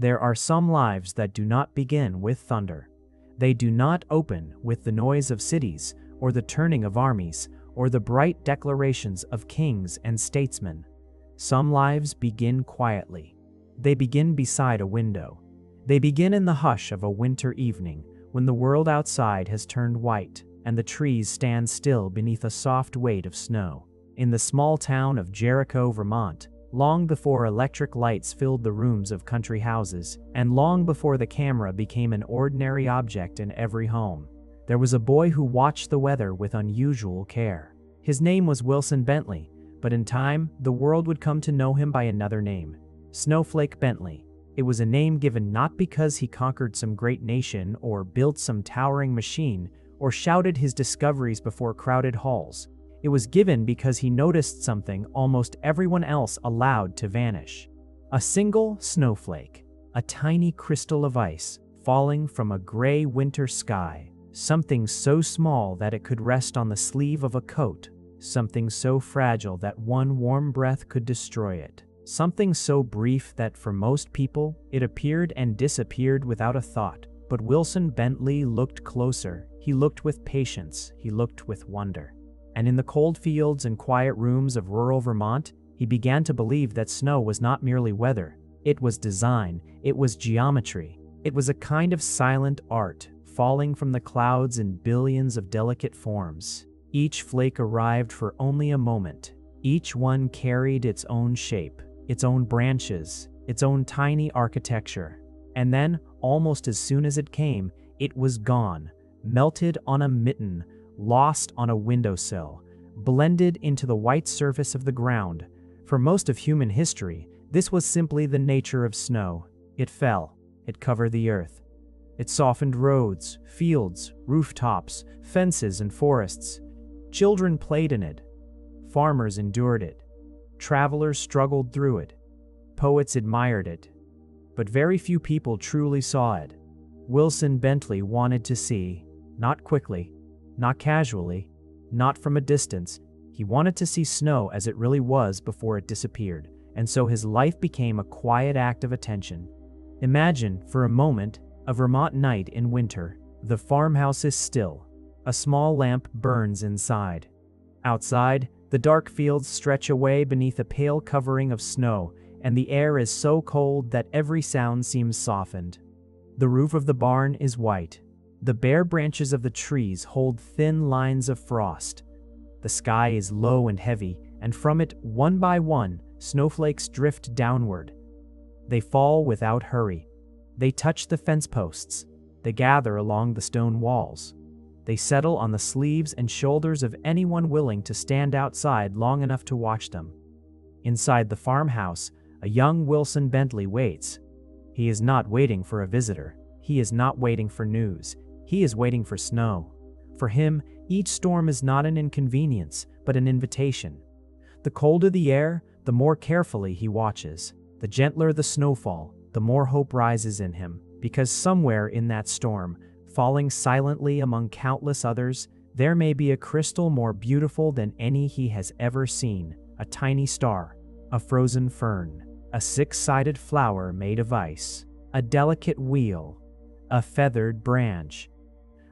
There are some lives that do not begin with thunder. They do not open with the noise of cities, or the turning of armies, or the bright declarations of kings and statesmen. Some lives begin quietly. They begin beside a window. They begin in the hush of a winter evening, when the world outside has turned white, and the trees stand still beneath a soft weight of snow. In the small town of Jericho, Vermont, long before electric lights filled the rooms of country houses, and long before the camera became an ordinary object in every home, there was a boy who watched the weather with unusual care. His name was Wilson Bentley, but in time, the world would come to know him by another name, Snowflake Bentley. It was a name given not because he conquered some great nation or built some towering machine or shouted his discoveries before crowded halls. It was given because he noticed something almost everyone else allowed to vanish. A single snowflake, a tiny crystal of ice, falling from a gray winter sky. Something so small that it could rest on the sleeve of a coat. Something so fragile that one warm breath could destroy it. Something so brief that for most people, it appeared and disappeared without a thought. But Wilson Bentley looked closer. He looked with patience. He looked with wonder. And in the cold fields and quiet rooms of rural Vermont, he began to believe that snow was not merely weather. It was design. It was geometry. It was a kind of silent art, falling from the clouds in billions of delicate forms. Each flake arrived for only a moment. Each one carried its own shape, its own branches, its own tiny architecture. And then, almost as soon as it came, it was gone, melted on a mitten, lost on a windowsill, blended into the white surface of the ground. For most of human history, this was simply the nature of snow. It fell. It covered the earth. It softened roads, fields, rooftops, fences, and forests. Children played in it. Farmers endured it. Travelers struggled through it. Poets admired it. But very few people truly saw it. Wilson Bentley wanted to see, not quickly, not casually, not from a distance. He wanted to see snow as it really was before it disappeared, and so his life became a quiet act of attention. Imagine, for a moment, a Vermont night in winter. The farmhouse is still. A small lamp burns inside. Outside, the dark fields stretch away beneath a pale covering of snow, and the air is so cold that every sound seems softened. The roof of the barn is white. The bare branches of the trees hold thin lines of frost. The sky is low and heavy, and from it, one by one, snowflakes drift downward. They fall without hurry. They touch the fence posts. They gather along the stone walls. They settle on the sleeves and shoulders of anyone willing to stand outside long enough to watch them. Inside the farmhouse, a young Wilson Bentley waits. He is not waiting for a visitor. He is not waiting for news. He is waiting for snow. For him, each storm is not an inconvenience, but an invitation. The colder the air, the more carefully he watches. The gentler the snowfall, the more hope rises in him, because somewhere in that storm, falling silently among countless others, there may be a crystal more beautiful than any he has ever seen, a tiny star, a frozen fern, a six-sided flower made of ice, a delicate wheel, a feathered branch,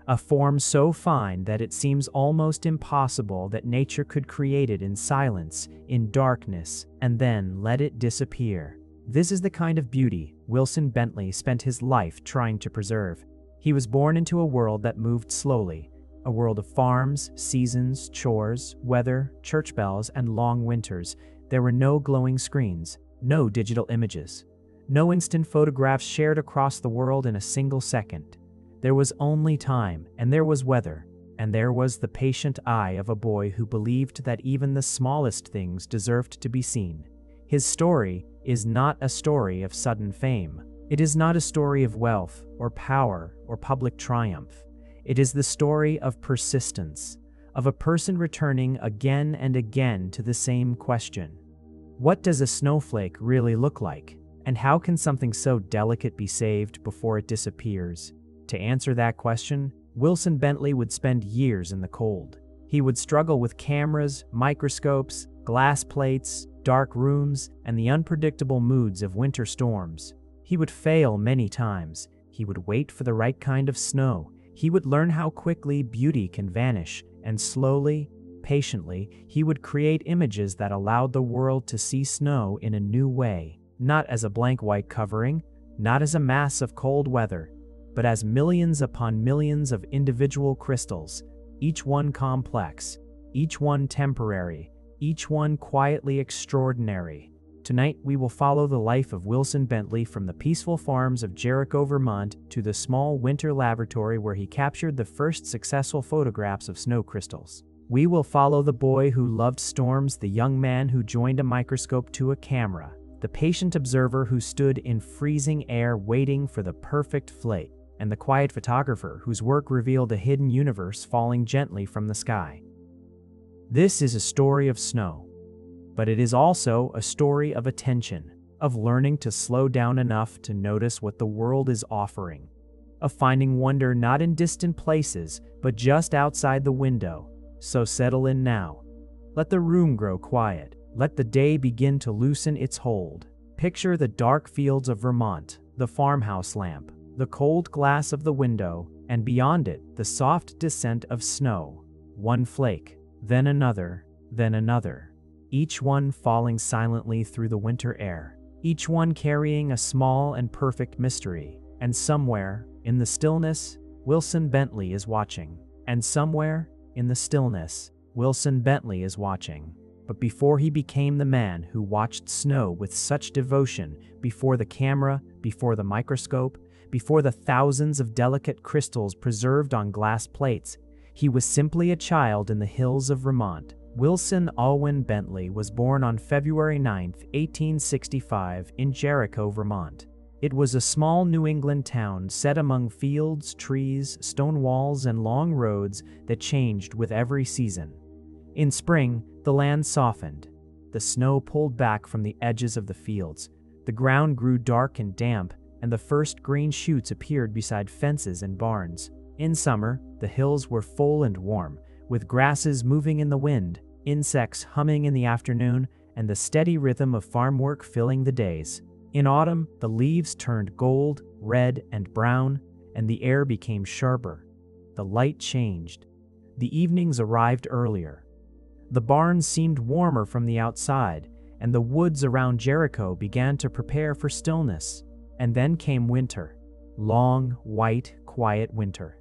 a form so fine that it seems almost impossible that nature could create it in silence, in darkness, and then let it disappear. This is the kind of beauty Wilson Bentley spent his life trying to preserve. He was born into a world that moved slowly, a world of farms, seasons, chores, weather, church bells, and long winters. There were no glowing screens, no digital images, no instant photographs shared across the world in a single second. There was only time, and there was weather, and there was the patient eye of a boy who believed that even the smallest things deserved to be seen. His story is not a story of sudden fame. It is not a story of wealth or power or public triumph. It is the story of persistence, of a person returning again and again to the same question. What does a snowflake really look like? And how can something so delicate be saved before it disappears? To answer that question, Wilson Bentley would spend years in the cold. He would struggle with cameras, microscopes, glass plates, dark rooms, and the unpredictable moods of winter storms. He would fail many times. He would wait for the right kind of snow. He would learn how quickly beauty can vanish, and slowly, patiently, he would create images that allowed the world to see snow in a new way, not as a blank white covering, not as a mass of cold weather, but as millions upon millions of individual crystals, each one complex, each one temporary, each one quietly extraordinary. Tonight we will follow the life of Wilson Bentley from the peaceful farms of Jericho, Vermont, to the small winter laboratory where he captured the first successful photographs of snow crystals. We will follow the boy who loved storms, the young man who joined a microscope to a camera, the patient observer who stood in freezing air waiting for the perfect flake, and the quiet photographer whose work revealed a hidden universe falling gently from the sky. This is a story of snow, but it is also a story of attention, of learning to slow down enough to notice what the world is offering, of finding wonder not in distant places, but just outside the window. So settle in now. Let the room grow quiet. Let the day begin to loosen its hold. Picture the dark fields of Vermont, the farmhouse lamp, the cold glass of the window, and beyond it, the soft descent of snow. One flake, then another, each one falling silently through the winter air, each one carrying a small and perfect mystery. And somewhere, in the stillness, Wilson Bentley is watching. And somewhere, in the stillness, Wilson Bentley is watching. But before he became the man who watched snow with such devotion, before the camera, before the microscope, before the thousands of delicate crystals preserved on glass plates, he was simply a child in the hills of Vermont. Wilson Alwyn Bentley was born on February 9, 1865, in Jericho, Vermont. It was a small New England town set among fields, trees, stone walls, and long roads that changed with every season. In spring, the land softened. The snow pulled back from the edges of the fields. The ground grew dark and damp, and the first green shoots appeared beside fences and barns. In summer, the hills were full and warm, with grasses moving in the wind, insects humming in the afternoon, and the steady rhythm of farm work filling the days. In autumn, the leaves turned gold, red, and brown, and the air became sharper. The light changed. The evenings arrived earlier. The barns seemed warmer from the outside, and the woods around Jericho began to prepare for stillness. And then came winter. Long, white, quiet winter.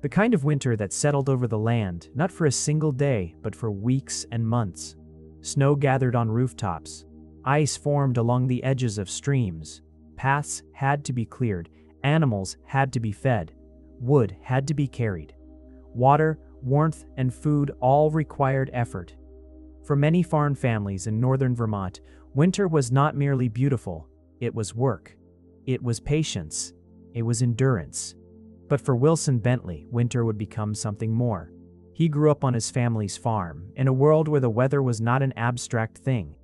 The kind of winter that settled over the land, not for a single day, but for weeks and months. Snow gathered on rooftops. Ice formed along the edges of streams. Paths had to be cleared. Animals had to be fed. Wood had to be carried. Water, warmth, and food all required effort. For many farm families in northern Vermont, winter was not merely beautiful. It was work. It was patience. It was endurance. But for Wilson Bentley, winter would become something more. He grew up on his family's farm, in a world where the weather was not an abstract thing.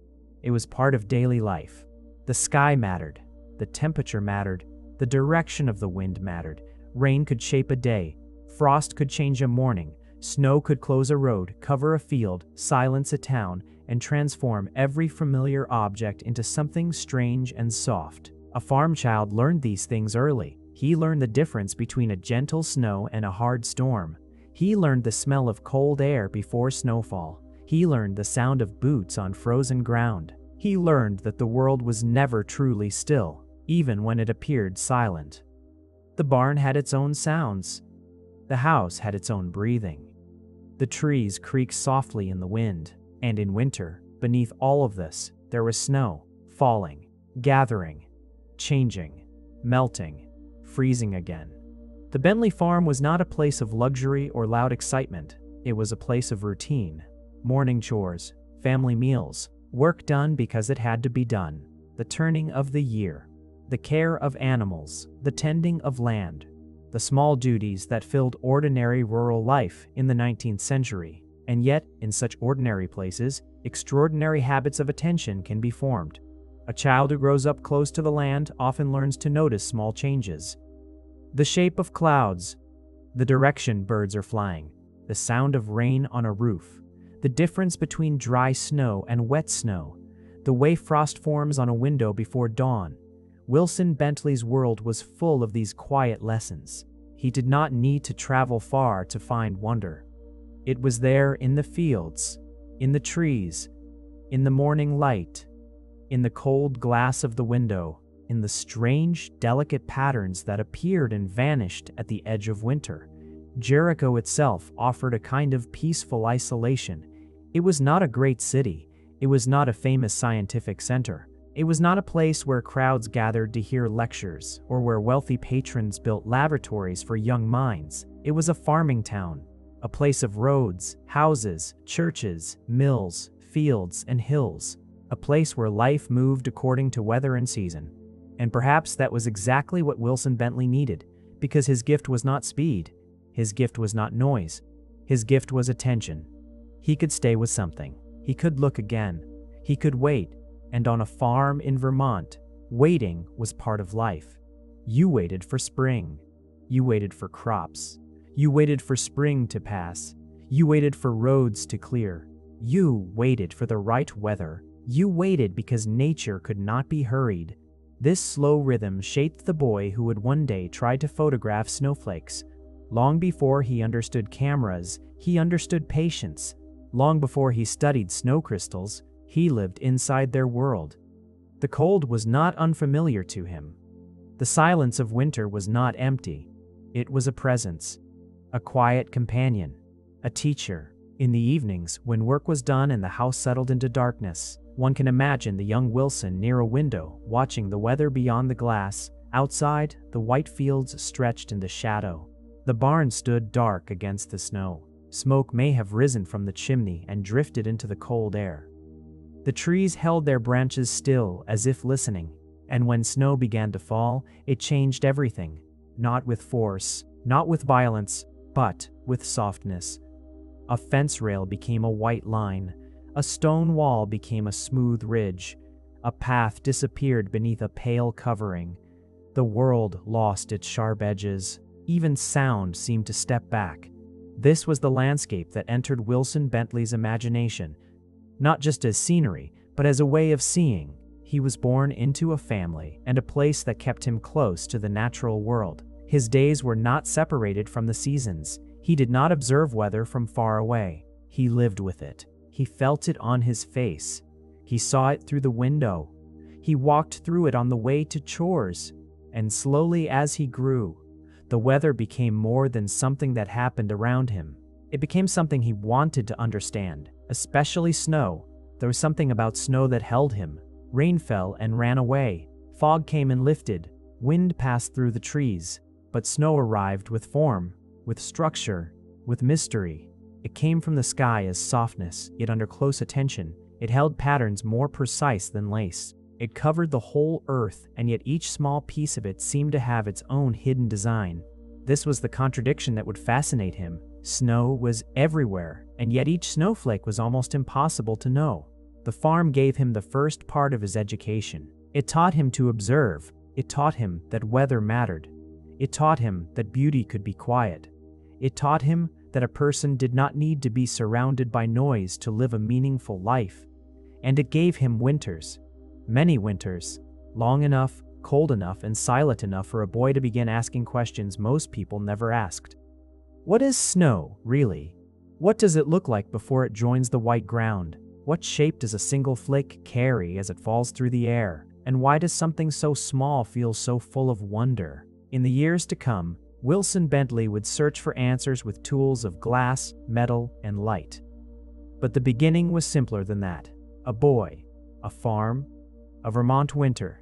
It was part of daily life. The sky mattered. The temperature mattered. The direction of the wind mattered. Rain could shape a day. Frost could change a morning. Snow could close a road, cover a field, silence a town, and transform every familiar object into something strange and soft. A farm child learned these things early. He learned the difference between a gentle snow and a hard storm. He learned the smell of cold air before snowfall. He learned the sound of boots on frozen ground. He learned that the world was never truly still, even when it appeared silent. The barn had its own sounds. The house had its own breathing. The trees creaked softly in the wind. And in winter, beneath all of this, there was snow, falling, gathering, changing, melting, freezing again. The Bentley farm was not a place of luxury or loud excitement. It was a place of routine. Morning chores, family meals, work done because it had to be done, the turning of the year, the care of animals, the tending of land, the small duties that filled ordinary rural life in the 19th century. And yet, in such ordinary places, extraordinary habits of attention can be formed. A child who grows up close to the land often learns to notice small changes. The shape of clouds, the direction birds are flying, the sound of rain on a roof, the difference between dry snow and wet snow, the way frost forms on a window before dawn. Wilson Bentley's world was full of these quiet lessons. He did not need to travel far to find wonder. It was there in the fields, in the trees, in the morning light, in the cold glass of the window, in the strange, delicate patterns that appeared and vanished at the edge of winter. Jericho itself offered a kind of peaceful isolation. It was not a great city. It was not a famous scientific center. It was not a place where crowds gathered to hear lectures or where wealthy patrons built laboratories for young minds. It was a farming town, a place of roads, houses, churches, mills, fields, and hills, a place where life moved according to weather and season. And perhaps that was exactly what Wilson Bentley needed, because his gift was not speed, his gift was not noise, his gift was attention. He could stay with something, he could look again, he could wait, and on a farm in Vermont, waiting was part of life. You waited for spring, you waited for crops, you waited for spring to pass, you waited for roads to clear, you waited for the right weather, you waited because nature could not be hurried. This slow rhythm shaped the boy who would one day try to photograph snowflakes. Long before he understood cameras, he understood patience. Long before he studied snow crystals, he lived inside their world. The cold was not unfamiliar to him. The silence of winter was not empty. It was a presence, a quiet companion, a teacher. In the evenings, when work was done and the house settled into darkness, one can imagine the young Wilson near a window, watching the weather beyond the glass. Outside, the white fields stretched in the shadow. The barn stood dark against the snow. Smoke may have risen from the chimney and drifted into the cold air. The trees held their branches still, as if listening, and when snow began to fall, it changed everything, not with force, not with violence, but with softness. A fence rail became a white line. A stone wall became a smooth ridge. A path disappeared beneath a pale covering. The world lost its sharp edges. Even sound seemed to step back. This was the landscape that entered Wilson Bentley's imagination, not just as scenery, but as a way of seeing. He was born into a family and a place that kept him close to the natural world. His days were not separated from the seasons. He did not observe weather from far away. He lived with it. He felt it on his face. He saw it through the window. He walked through it on the way to chores. And slowly as he grew, the weather became more than something that happened around him. It became something he wanted to understand, especially snow. There was something about snow that held him. Rain fell and ran away. Fog came and lifted. Wind passed through the trees. But snow arrived with form, with structure, with mystery. It came from the sky as softness, yet under close attention. It held patterns more precise than lace. It covered the whole earth, and yet each small piece of it seemed to have its own hidden design. This was the contradiction that would fascinate him. Snow was everywhere, and yet each snowflake was almost impossible to know. The farm gave him the first part of his education. It taught him to observe. It taught him that weather mattered. It taught him that beauty could be quiet. It taught him that a person did not need to be surrounded by noise to live a meaningful life. And it gave him winters, many winters, long enough, cold enough, and silent enough for a boy to begin asking questions most people never asked. What is snow, really? What does it look like before it joins the white ground? What shape does a single flake carry as it falls through the air? And why does something so small feel so full of wonder? In the years to come, Wilson Bentley would search for answers with tools of glass, metal, and light. But the beginning was simpler than that. A boy, a farm, a Vermont winter,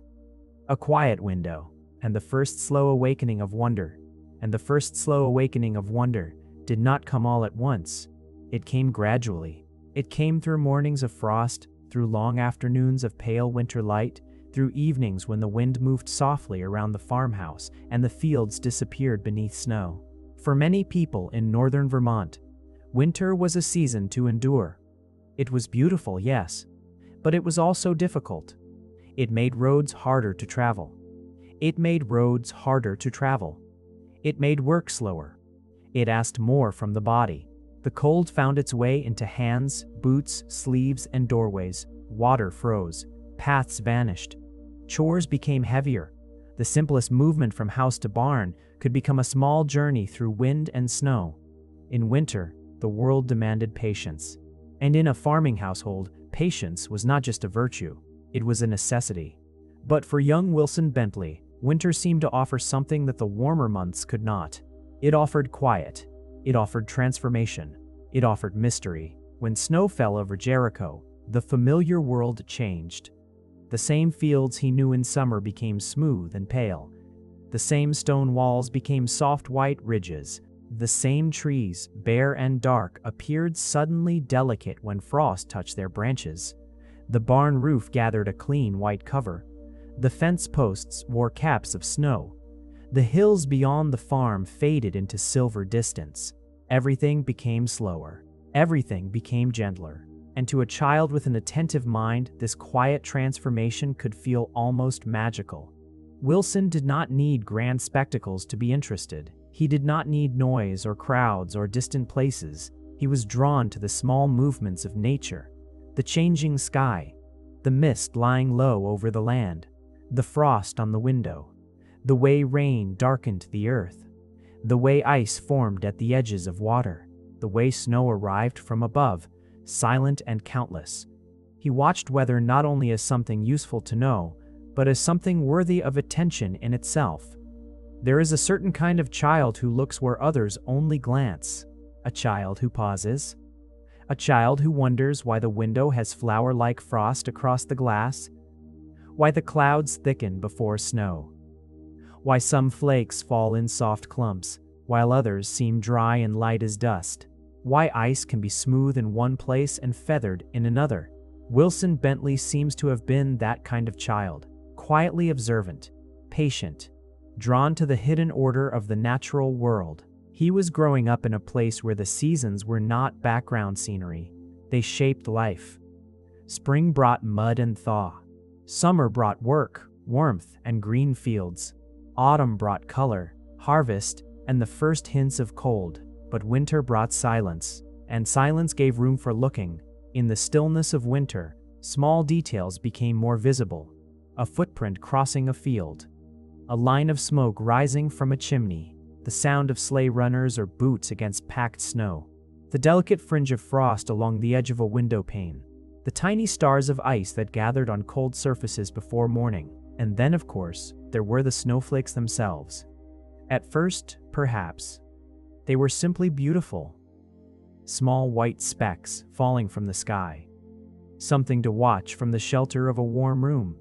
a quiet window, and the first slow awakening of wonder. And the first slow awakening of wonder did not come all at once. It came gradually. It came through mornings of frost, through long afternoons of pale winter light, through evenings when the wind moved softly around the farmhouse and the fields disappeared beneath snow. For many people in northern Vermont, winter was a season to endure. It was beautiful, yes, but it was also difficult. It made roads harder to travel. It made roads harder to travel. It made work slower. It asked more from the body. The cold found its way into hands, boots, sleeves, and doorways. Water froze. Paths vanished. Chores became heavier. The simplest movement from house to barn could become a small journey through wind and snow. In winter, the world demanded patience. And in a farming household, patience was not just a virtue, it was a necessity. But for young Wilson Bentley, winter seemed to offer something that the warmer months could not. It offered quiet. It offered transformation. It offered mystery. When snow fell over Jericho, the familiar world changed. The same fields he knew in summer became smooth and pale. The same stone walls became soft white ridges. The same trees, bare and dark, appeared suddenly delicate when frost touched their branches. The barn roof gathered a clean white cover. The fence posts wore caps of snow. The hills beyond the farm faded into silver distance. Everything became slower. Everything became gentler. And to a child with an attentive mind, this quiet transformation could feel almost magical. Wilson did not need grand spectacles to be interested. He did not need noise or crowds or distant places. He was drawn to the small movements of nature. The changing sky, the mist lying low over the land, the frost on the window, the way rain darkened the earth, the way ice formed at the edges of water, the way snow arrived from above, silent and countless. He watched weather not only as something useful to know, but as something worthy of attention in itself. There is a certain kind of child who looks where others only glance, a child who pauses, a child who wonders why the window has flower-like frost across the glass, why the clouds thicken before snow, why some flakes fall in soft clumps, while others seem dry and light as dust, why ice can be smooth in one place and feathered in another. Wilson Bentley seems to have been that kind of child, quietly observant, patient, drawn to the hidden order of the natural world. He was growing up in a place where the seasons were not background scenery. They shaped life. Spring brought mud and thaw. Summer brought work, warmth, and green fields. Autumn brought color, harvest, and the first hints of cold. But winter brought silence, and silence gave room for looking. In the stillness of winter, small details became more visible. A footprint crossing a field, a line of smoke rising from a chimney, the sound of sleigh runners or boots against packed snow, the delicate fringe of frost along the edge of a window pane, the tiny stars of ice that gathered on cold surfaces before morning. And then, of course, there were the snowflakes themselves. At first, perhaps, they were simply beautiful. Small white specks falling from the sky. Something to watch from the shelter of a warm room.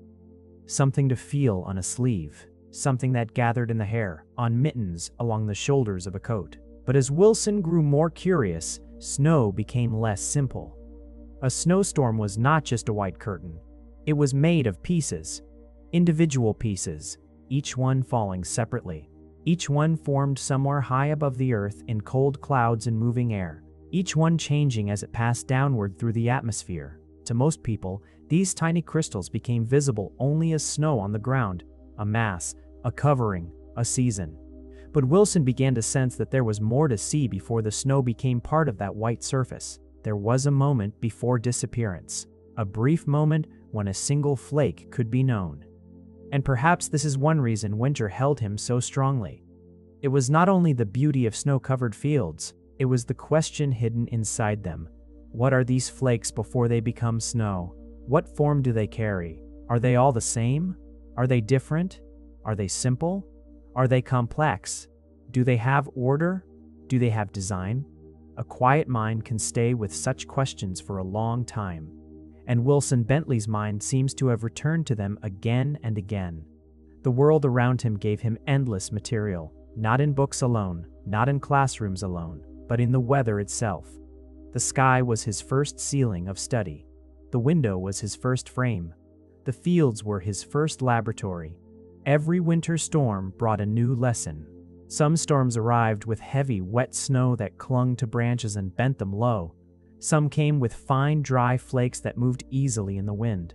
Something to feel on a sleeve. Something that gathered in the hair, on mittens, along the shoulders of a coat. But as Wilson grew more curious, snow became less simple. A snowstorm was not just a white curtain. It was made of pieces. Individual pieces, each one falling separately. Each one formed somewhere high above the earth in cold clouds and moving air. Each one changing as it passed downward through the atmosphere. To most people, these tiny crystals became visible only as snow on the ground, a mass, a covering, a season. But Wilson began to sense that there was more to see before the snow became part of that white surface. There was a moment before disappearance, a brief moment when a single flake could be known. And perhaps this is one reason winter held him so strongly. It was not only the beauty of snow-covered fields, it was the question hidden inside them. What are these flakes before they become snow? What form do they carry? Are they all the same? Are they different? Are they simple? Are they complex? Do they have order? Do they have design? A quiet mind can stay with such questions for a long time. And Wilson Bentley's mind seems to have returned to them again and again. The world around him gave him endless material, not in books alone, not in classrooms alone, but in the weather itself. The sky was his first ceiling of study. The window was his first frame. The fields were his first laboratory. Every winter storm brought a new lesson. Some storms arrived with heavy, wet snow that clung to branches and bent them low. Some came with fine, dry flakes that moved easily in the wind.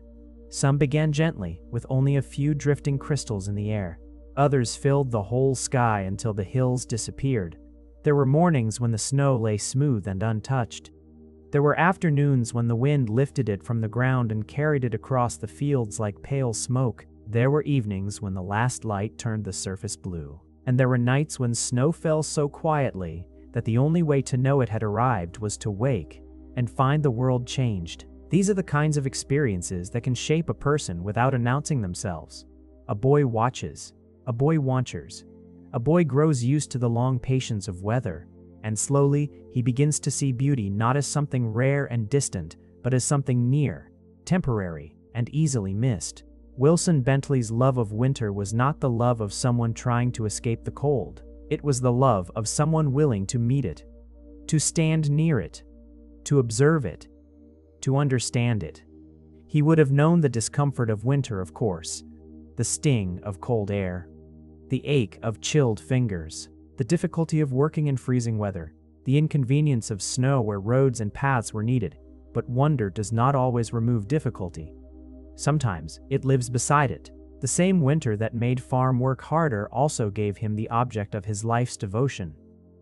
Some began gently, with only a few drifting crystals in the air. Others filled the whole sky until the hills disappeared. There were mornings when the snow lay smooth and untouched. There were afternoons when the wind lifted it from the ground and carried it across the fields like pale smoke. There were evenings when the last light turned the surface blue, and there were nights when snow fell so quietly that the only way to know it had arrived was to wake and find the world changed. These are the kinds of experiences that can shape a person without announcing themselves. A boy watches, a boy watchers. A boy grows used to the long patience of weather, and slowly he begins to see beauty not as something rare and distant, but as something near, temporary, and easily missed. Wilson Bentley's love of winter was not the love of someone trying to escape the cold. It was the love of someone willing to meet it, to stand near it, to observe it, to understand it. He would have known the discomfort of winter, of course, the sting of cold air, the ache of chilled fingers, the difficulty of working in freezing weather, the inconvenience of snow where roads and paths were needed. But wonder does not always remove difficulty. Sometimes it lives beside it. The same winter that made farm work harder also gave him the object of his life's devotion.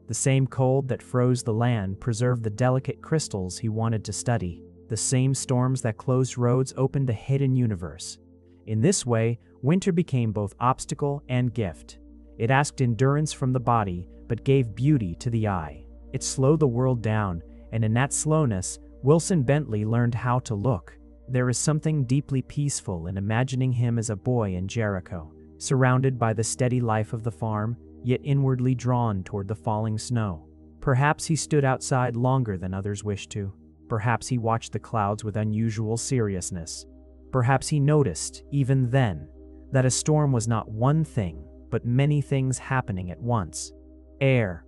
The same cold that froze the land preserved the delicate crystals he wanted to study. The same storms that closed roads opened a hidden universe. In this way, winter became both obstacle and gift. It asked endurance from the body, but gave beauty to the eye. It slowed the world down, and in that slowness, Wilson Bentley learned how to look. There is something deeply peaceful in imagining him as a boy in Jericho, surrounded by the steady life of the farm, yet inwardly drawn toward the falling snow. Perhaps he stood outside longer than others wished to. Perhaps he watched the clouds with unusual seriousness. Perhaps he noticed, even then, that a storm was not one thing, but many things happening at once. Air,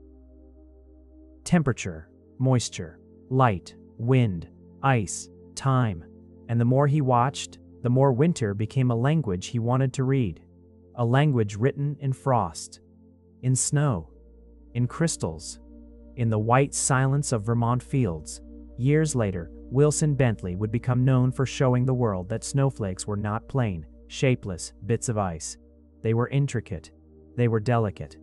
temperature, moisture, light, wind, ice, time. And the more he watched, the more winter became a language he wanted to read. A language written in frost, in snow, in crystals, in the white silence of Vermont fields. Years later, Wilson Bentley would become known for showing the world that snowflakes were not plain, shapeless bits of ice. They were intricate. They were delicate.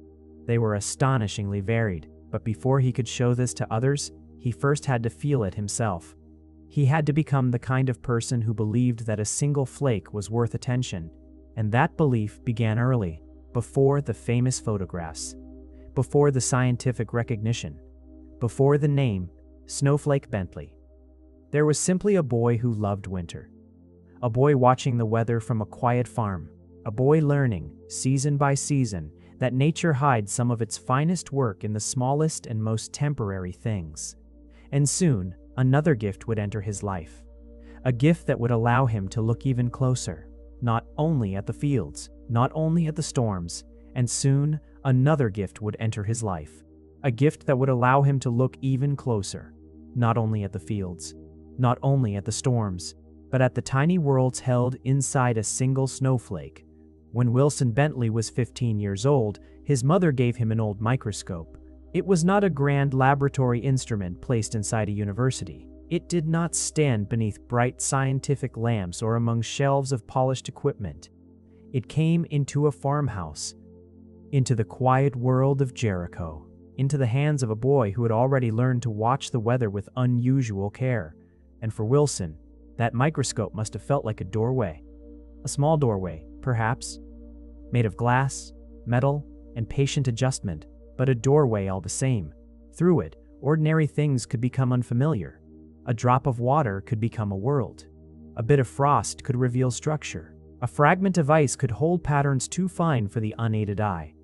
They were astonishingly varied. But before he could show this to others, he first had to feel it himself. He had to become the kind of person who believed that a single flake was worth attention, and that belief began early, before the famous photographs, before the scientific recognition, before the name Snowflake Bentley. There was simply a boy who loved winter, a boy watching the weather from a quiet farm, a boy learning, season by season, that nature hides some of its finest work in the smallest and most temporary things. And soon, another gift would enter his life, a gift that would allow him to look even closer, not only at the fields, not only at the storms, and soon another gift would enter his life, a gift that would allow him to look even closer, not only at the fields, not only at the storms, but at the tiny worlds held inside a single snowflake. When Wilson Bentley was 15 years old, his mother gave him an old microscope. It was not a grand laboratory instrument placed inside a university. It did not stand beneath bright scientific lamps or among shelves of polished equipment. It came into a farmhouse, into the quiet world of Jericho, into the hands of a boy who had already learned to watch the weather with unusual care. And for Wilson, that microscope must have felt like a doorway. A small doorway, perhaps, made of glass, metal, and patient adjustment, but a doorway all the same. Through it, ordinary things could become unfamiliar. A drop of water could become a world. A bit of frost could reveal structure. A fragment of ice could hold patterns too fine for the unaided eye.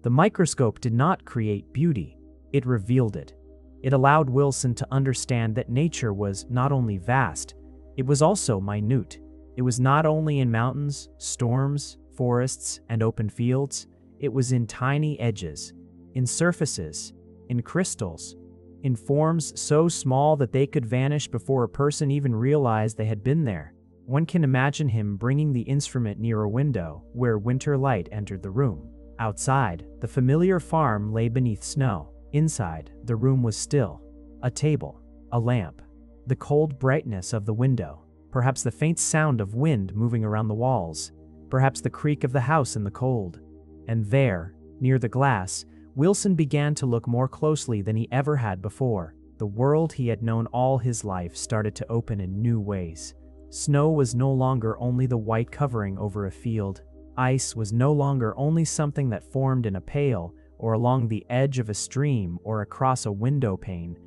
The microscope did not create beauty, it revealed it. It allowed Wilson to understand that nature was not only vast, it was also minute. It was not only in mountains, storms, forests, and open fields. It was in tiny edges, in surfaces, in crystals, in forms so small that they could vanish before a person even realized they had been there. One can imagine him bringing the instrument near a window where winter light entered the room. Outside, the familiar farm lay beneath snow. Inside, the room was still. A table, a lamp, the cold brightness of the window, perhaps the faint sound of wind moving around the walls, perhaps the creak of the house in the cold. And there, near the glass, Wilson began to look more closely than he ever had before. The world he had known all his life started to open in new ways. Snow was no longer only the white covering over a field. Ice was no longer only something that formed in a pail, or along the edge of a stream, or across a window pane.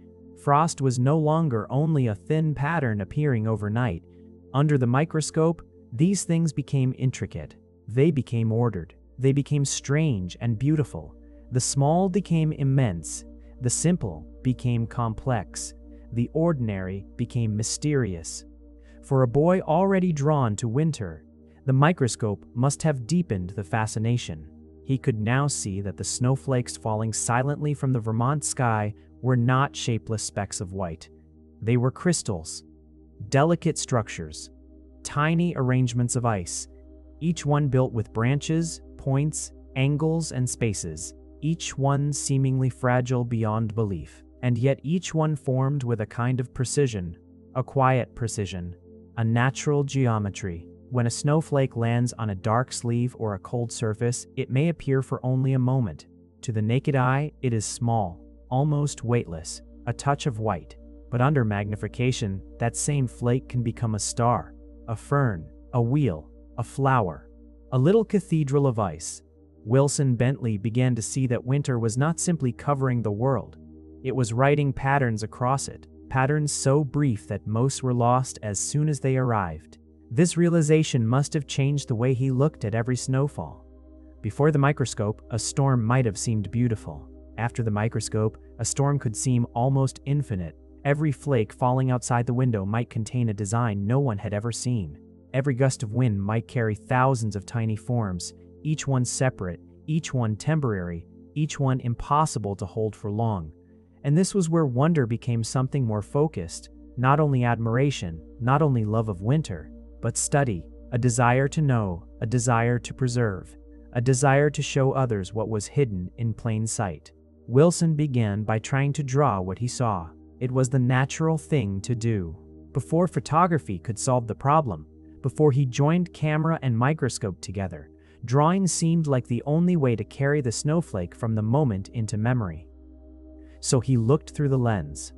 Frost was no longer only a thin pattern appearing overnight. Under the microscope, these things became intricate. They became ordered. They became strange and beautiful. The small became immense. The simple became complex. The ordinary became mysterious. For a boy already drawn to winter, the microscope must have deepened the fascination. He could now see that the snowflakes falling silently from the Vermont sky were not shapeless specks of white. They were crystals, delicate structures, tiny arrangements of ice, each one built with branches, points, angles, and spaces, each one seemingly fragile beyond belief, and yet each one formed with a kind of precision, a quiet precision, a natural geometry. When a snowflake lands on a dark sleeve or a cold surface, it may appear for only a moment. To the naked eye, it is small, almost weightless, a touch of white. But under magnification, that same flake can become a star, a fern, a wheel, a flower, a little cathedral of ice. Wilson Bentley began to see that winter was not simply covering the world. It was writing patterns across it, patterns so brief that most were lost as soon as they arrived. This realization must have changed the way he looked at every snowfall. Before the microscope, a storm might have seemed beautiful. After the microscope, a storm could seem almost infinite. Every flake falling outside the window might contain a design no one had ever seen. Every gust of wind might carry thousands of tiny forms, each one separate, each one temporary, each one impossible to hold for long. And this was where wonder became something more focused, not only admiration, not only love of winter, but study, a desire to know, a desire to preserve, a desire to show others what was hidden in plain sight. Wilson began by trying to draw what he saw. It was the natural thing to do. Before photography could solve the problem, before he joined camera and microscope together, drawing seemed like the only way to carry the snowflake from the moment into memory. So he looked through the lens.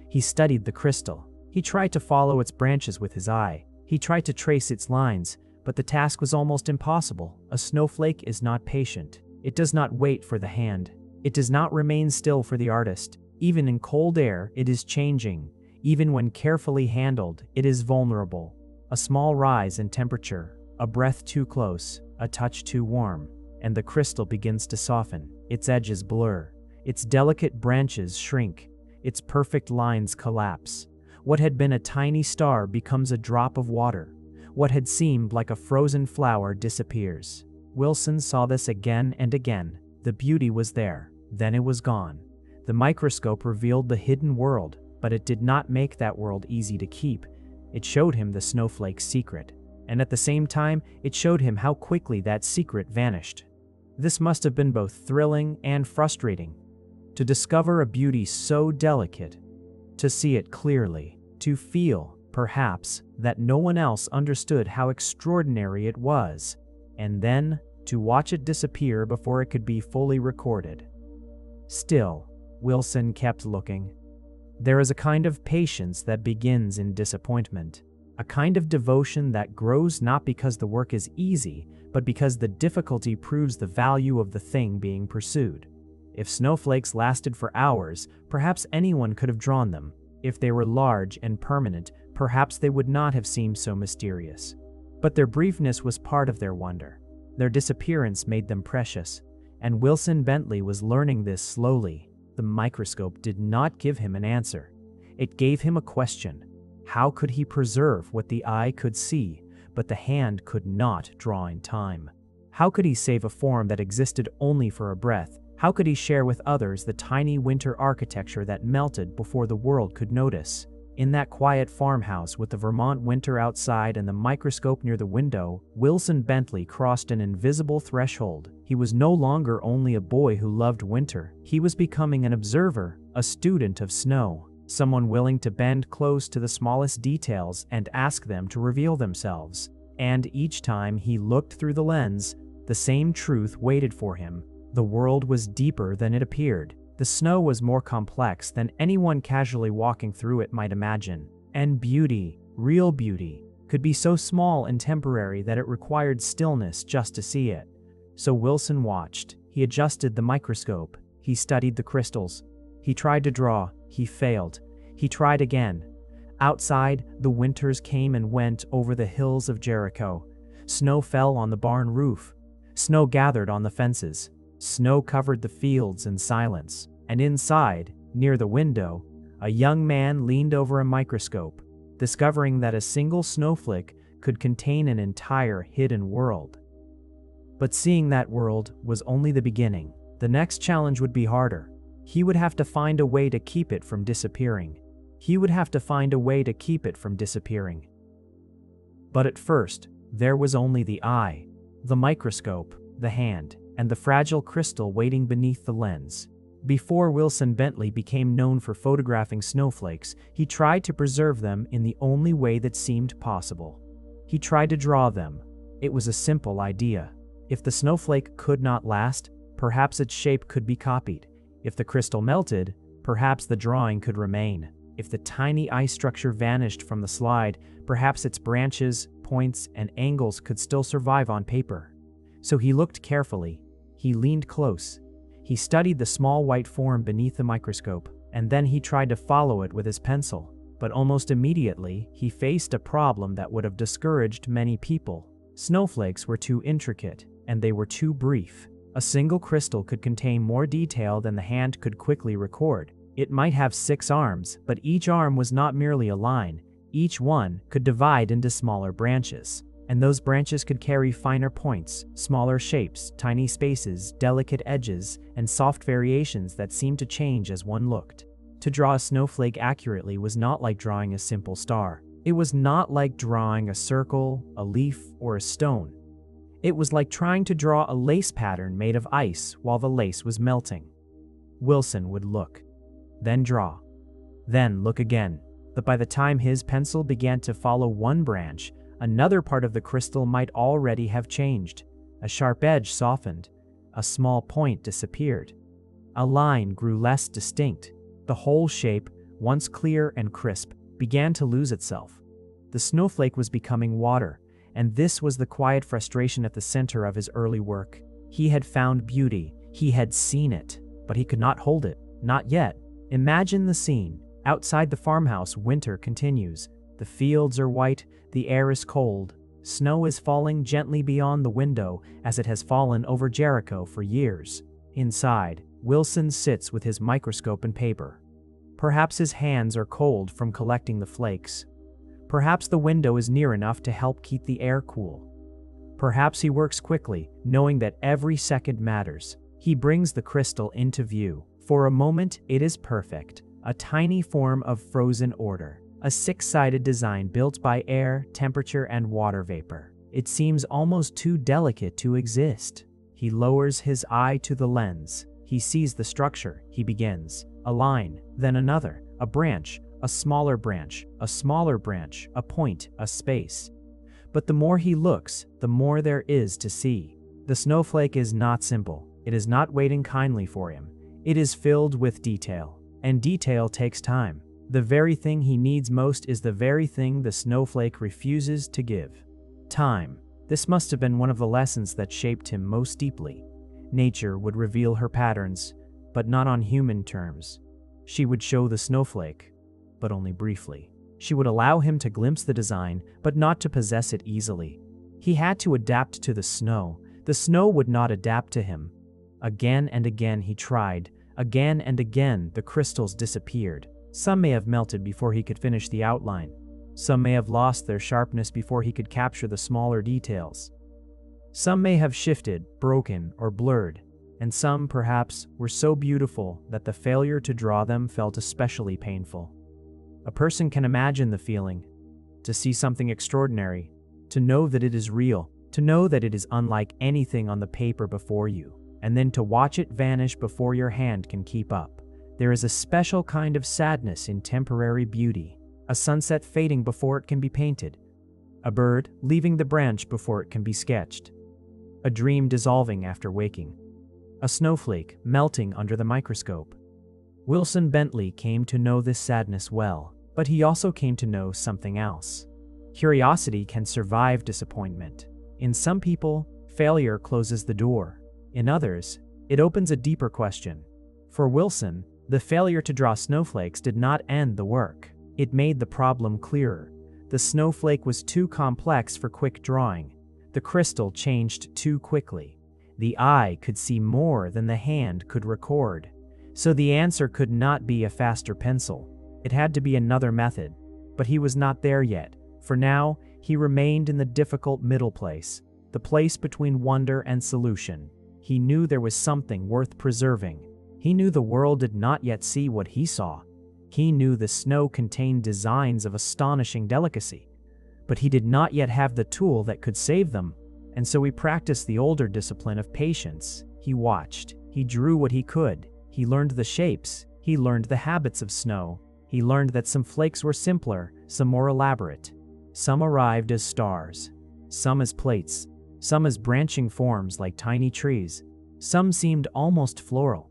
He studied the crystal. He tried to follow its branches with his eye. He tried to trace its lines, but the task was almost impossible. A snowflake is not patient. It does not wait for the hand. It does not remain still for the artist. Even in cold air, it is changing. Even when carefully handled, it is vulnerable. A small rise in temperature, a breath too close, a touch too warm, and the crystal begins to soften. Its edges blur. Its delicate branches shrink. Its perfect lines collapse. What had been a tiny star becomes a drop of water. What had seemed like a frozen flower disappears. Wilson saw this again and again. The beauty was there, then it was gone. The microscope revealed the hidden world, but it did not make that world easy to keep. It showed him the snowflake's secret, and at the same time, it showed him how quickly that secret vanished. This must have been both thrilling and frustrating. To discover a beauty so delicate, to see it clearly, to feel, perhaps, that no one else understood how extraordinary it was, and then to watch it disappear before it could be fully recorded. Still, Wilson kept looking. There is a kind of patience that begins in disappointment, a kind of devotion that grows not because the work is easy, but because the difficulty proves the value of the thing being pursued. If snowflakes lasted for hours, perhaps anyone could have drawn them. If they were large and permanent, perhaps they would not have seemed so mysterious. But their briefness was part of their wonder. Their disappearance made them precious, and Wilson Bentley was learning this slowly. The microscope did not give him an answer. It gave him a question. How could he preserve what the eye could see, but the hand could not draw in time? How could he save a form that existed only for a breath? How could he share with others the tiny winter architecture that melted before the world could notice? In that quiet farmhouse with the Vermont winter outside and the microscope near the window, Wilson Bentley crossed an invisible threshold. He was no longer only a boy who loved winter. He was becoming an observer, a student of snow, someone willing to bend close to the smallest details and ask them to reveal themselves. And each time he looked through the lens, the same truth waited for him. The world was deeper than it appeared. The snow was more complex than anyone casually walking through it might imagine. And beauty, real beauty, could be so small and temporary that it required stillness just to see it. So Wilson watched. He adjusted the microscope. He studied the crystals. He tried to draw. He failed. He tried again. Outside, the winters came and went over the hills of Jericho. Snow fell on the barn roof. Snow gathered on the fences. Snow covered the fields in silence. And inside, near the window, a young man leaned over a microscope, discovering that a single snowflake could contain an entire hidden world. But seeing that world was only the beginning. The next challenge would be harder. He would have to find a way to keep it from disappearing. But at first, there was only the eye, the microscope, the hand, and the fragile crystal waiting beneath the lens. Before Wilson Bentley became known for photographing snowflakes, he tried to preserve them in the only way that seemed possible. He tried to draw them. It was a simple idea. If the snowflake could not last, perhaps its shape could be copied. If the crystal melted, perhaps the drawing could remain. If the tiny eye structure vanished from the slide, perhaps its branches, points, and angles could still survive on paper. So he looked carefully. He leaned close. He studied the small white form beneath the microscope, and then he tried to follow it with his pencil. But almost immediately, he faced a problem that would have discouraged many people. Snowflakes were too intricate, and they were too brief. A single crystal could contain more detail than the hand could quickly record. It might have 6 arms, but each arm was not merely a line. Each one could divide into smaller branches, and those branches could carry finer points, smaller shapes, tiny spaces, delicate edges, and soft variations that seemed to change as one looked. To draw a snowflake accurately was not like drawing a simple star. It was not like drawing a circle, a leaf, or a stone. It was like trying to draw a lace pattern made of ice while the lace was melting. Wilson would look, then draw, then look again. But by the time his pencil began to follow one branch, another part of the crystal might already have changed. A sharp edge softened. A small point disappeared. A line grew less distinct. The whole shape, once clear and crisp, began to lose itself. The snowflake was becoming water, and this was the quiet frustration at the center of his early work. He had found beauty. He had seen it, but he could not hold it. Not yet. Imagine the scene. Outside the farmhouse, winter continues. The fields are white, the air is cold. Snow is falling gently beyond the window as it has fallen over Jericho for years. Inside, Wilson sits with his microscope and paper. Perhaps his hands are cold from collecting the flakes. Perhaps the window is near enough to help keep the air cool. Perhaps he works quickly, knowing that every second matters. He brings the crystal into view. For a moment, it is perfect. A tiny form of frozen order. A 6-sided design built by air, temperature, and water vapor. It seems almost too delicate to exist. He lowers his eye to the lens. He sees the structure. He begins. A line, then another, a branch, a smaller branch, a smaller branch, a point, a space. But the more he looks, the more there is to see. The snowflake is not simple. It is not waiting kindly for him. It is filled with detail. And detail takes time. The very thing he needs most is the very thing the snowflake refuses to give. Time. This must have been one of the lessons that shaped him most deeply. Nature would reveal her patterns, but not on human terms. She would show the snowflake, but only briefly. She would allow him to glimpse the design, but not to possess it easily. He had to adapt to the snow. The snow would not adapt to him. Again and again he tried. Again and again the crystals disappeared. Some may have melted before he could finish the outline. Some may have lost their sharpness before he could capture the smaller details. Some may have shifted, broken, or blurred, and some, perhaps, were so beautiful that the failure to draw them felt especially painful. A person can imagine the feeling, to see something extraordinary, to know that it is real, to know that it is unlike anything on the paper before you, and then to watch it vanish before your hand can keep up. There is a special kind of sadness in temporary beauty, a sunset fading before it can be painted, a bird leaving the branch before it can be sketched, a dream dissolving after waking, a snowflake melting under the microscope. Wilson Bentley came to know this sadness well, but he also came to know something else. Curiosity can survive disappointment. In some people, failure closes the door. In others, it opens a deeper question. For Wilson, the failure to draw snowflakes did not end the work. It made the problem clearer. The snowflake was too complex for quick drawing. The crystal changed too quickly. The eye could see more than the hand could record. So the answer could not be a faster pencil. It had to be another method. But he was not there yet. For now, he remained in the difficult middle place, the place between wonder and solution. He knew there was something worth preserving. He knew the world did not yet see what he saw. He knew the snow contained designs of astonishing delicacy. But he did not yet have the tool that could save them, and so he practiced the older discipline of patience. He watched. He drew what he could. He learned the shapes. He learned the habits of snow. He learned that some flakes were simpler, some more elaborate. Some arrived as stars, some as plates, some as branching forms like tiny trees. Some seemed almost floral.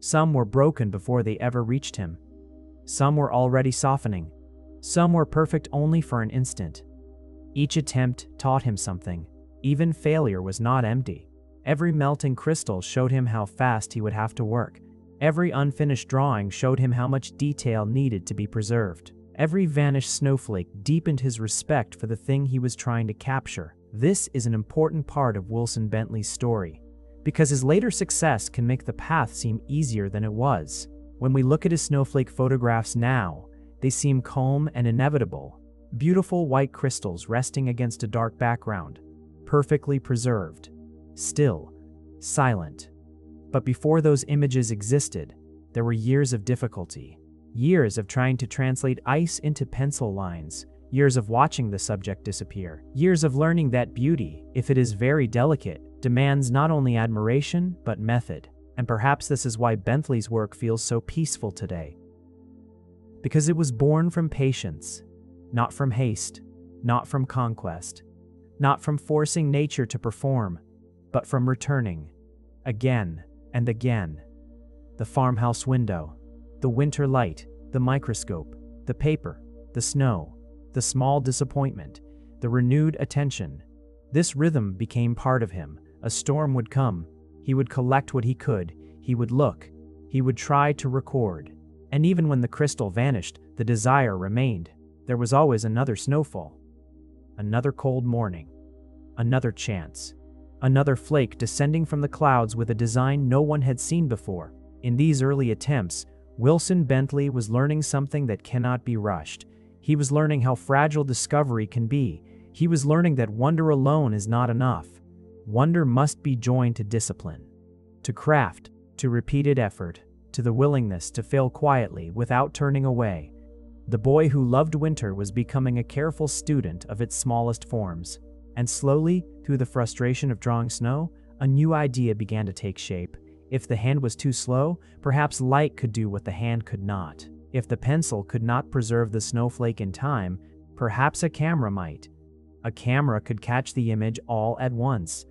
Some were broken before they ever reached him. Some were already softening. Some were perfect only for an instant. Each attempt taught him something. Even failure was not empty. Every melting crystal showed him how fast he would have to work. Every unfinished drawing showed him how much detail needed to be preserved. Every vanished snowflake deepened his respect for the thing he was trying to capture. This is an important part of Wilson Bentley's story, because his later success can make the path seem easier than it was. When we look at his snowflake photographs now, they seem calm and inevitable. Beautiful white crystals resting against a dark background, perfectly preserved, still, silent. But before those images existed, there were years of difficulty. Years of trying to translate ice into pencil lines, years of watching the subject disappear, years of learning that beauty, if it is very delicate, demands not only admiration but method. And perhaps this is why Bentley's work feels so peaceful today. Because it was born from patience, not from haste, not from conquest, not from forcing nature to perform, but from returning, again and again. The farmhouse window, the winter light, the microscope, the paper, the snow, the small disappointment, the renewed attention. This rhythm became part of him. A storm would come. He would collect what he could. He would look. He would try to record. And even when the crystal vanished, the desire remained. There was always another snowfall, another cold morning, another chance, another flake descending from the clouds with a design no one had seen before. In these early attempts, Wilson Bentley was learning something that cannot be rushed. He was learning how fragile discovery can be. He was learning that wonder alone is not enough. Wonder must be joined to discipline, to craft, to repeated effort, to the willingness to fail quietly without turning away. The boy who loved winter was becoming a careful student of its smallest forms. And slowly, through the frustration of drawing snow, a new idea began to take shape. If the hand was too slow, perhaps light could do what the hand could not. If the pencil could not preserve the snowflake in time, perhaps a camera might. A camera could catch the image all at once.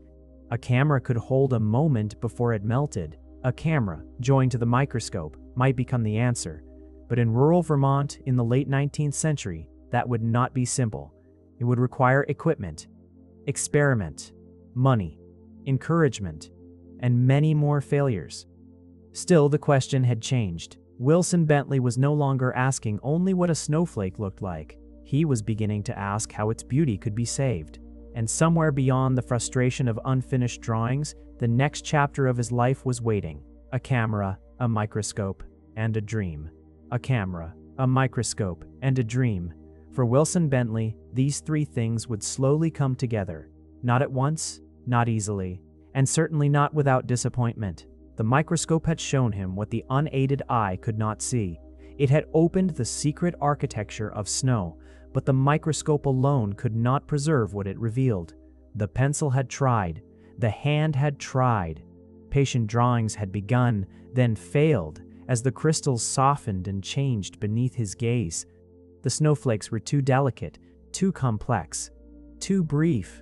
A camera could hold a moment before it melted. A camera, joined to the microscope, might become the answer. But in rural Vermont in the late 19th century, that would not be simple. It would require equipment, experiment, money, encouragement, and many more failures. Still, the question had changed. Wilson Bentley was no longer asking only what a snowflake looked like. He was beginning to ask how its beauty could be saved. And somewhere beyond the frustration of unfinished drawings, the next chapter of his life was waiting. A camera, a microscope, and a dream. A camera, a microscope, and a dream. For Wilson Bentley, these three things would slowly come together. Not at once, not easily, and certainly not without disappointment. The microscope had shown him what the unaided eye could not see. It had opened the secret architecture of snow, but the microscope alone could not preserve what it revealed. The pencil had tried. The hand had tried. Patient drawings had begun, then failed, as the crystals softened and changed beneath his gaze. The snowflakes were too delicate, too complex, too brief.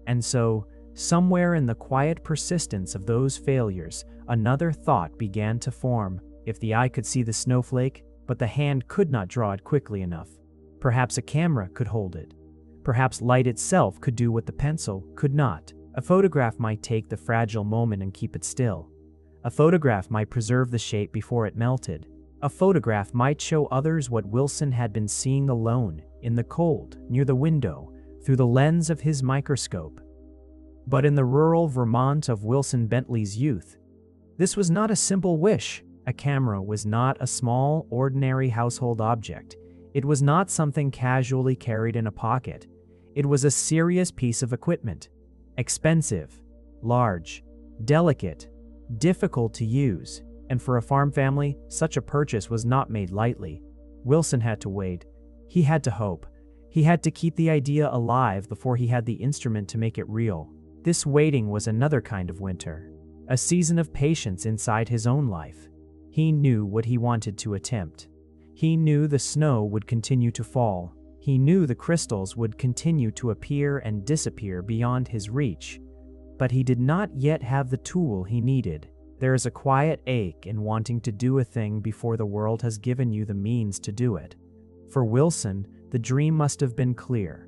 And so, somewhere in the quiet persistence of those failures, another thought began to form. If the eye could see the snowflake, but the hand could not draw it quickly enough, perhaps a camera could hold it. Perhaps light itself could do what the pencil could not. A photograph might take the fragile moment and keep it still. A photograph might preserve the shape before it melted. A photograph might show others what Wilson had been seeing alone, in the cold, near the window, through the lens of his microscope. But in the rural Vermont of Wilson Bentley's youth, this was not a simple wish. A camera was not a small, ordinary household object. It was not something casually carried in a pocket. It was a serious piece of equipment. Expensive, large, delicate, difficult to use, and for a farm family, such a purchase was not made lightly. Wilson had to wait. He had to hope. He had to keep the idea alive before he had the instrument to make it real. This waiting was another kind of winter, a season of patience inside his own life. He knew what he wanted to attempt. He knew the snow would continue to fall. He knew the crystals would continue to appear and disappear beyond his reach. But he did not yet have the tool he needed. There is a quiet ache in wanting to do a thing before the world has given you the means to do it. For Wilson, the dream must have been clear.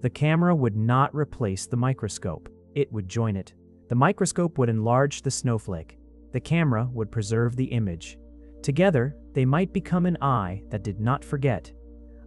The camera would not replace the microscope. It would join it. The microscope would enlarge the snowflake. The camera would preserve the image. Together, they might become an eye that did not forget.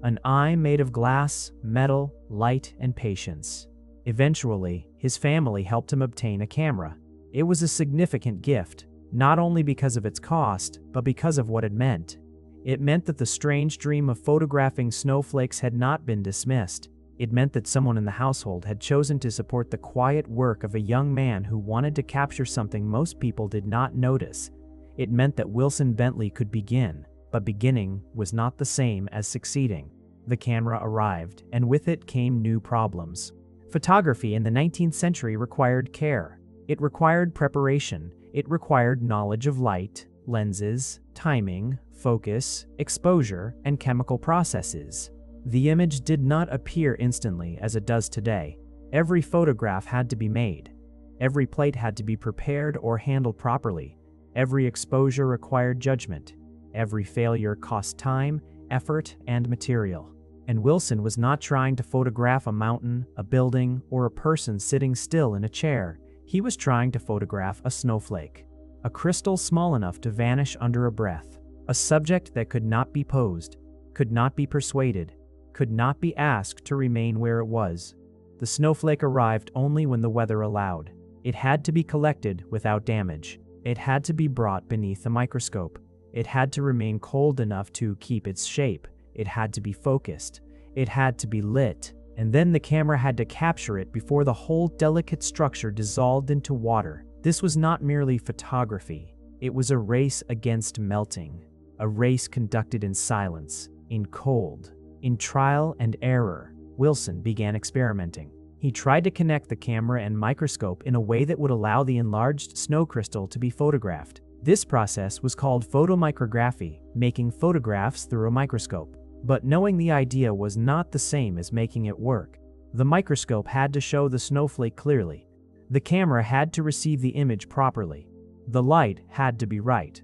An eye made of glass, metal, light, and patience. Eventually, his family helped him obtain a camera. It was a significant gift, not only because of its cost, but because of what it meant. It meant that the strange dream of photographing snowflakes had not been dismissed. It meant that someone in the household had chosen to support the quiet work of a young man who wanted to capture something most people did not notice. It meant that Wilson Bentley could begin, but beginning was not the same as succeeding. The camera arrived, and with it came new problems. Photography in the 19th century required care. It required preparation. It required knowledge of light, lenses, timing, focus, exposure, and chemical processes. The image did not appear instantly as it does today. Every photograph had to be made. Every plate had to be prepared or handled properly. Every exposure required judgment. Every failure cost time, effort, and material. And Wilson was not trying to photograph a mountain, a building, or a person sitting still in a chair. He was trying to photograph a snowflake, a crystal small enough to vanish under a breath, a subject that could not be posed, could not be persuaded, could not be asked to remain where it was. The snowflake arrived only when the weather allowed. It had to be collected without damage. It had to be brought beneath the microscope. It had to remain cold enough to keep its shape. It had to be focused. It had to be lit. And then the camera had to capture it before the whole delicate structure dissolved into water. This was not merely photography. It was a race against melting. A race conducted in silence, in cold, in trial and error. Wilson began experimenting. He tried to connect the camera and microscope in a way that would allow the enlarged snow crystal to be photographed. This process was called photomicrography, making photographs through a microscope. But knowing the idea was not the same as making it work. The microscope had to show the snowflake clearly. The camera had to receive the image properly. The light had to be right.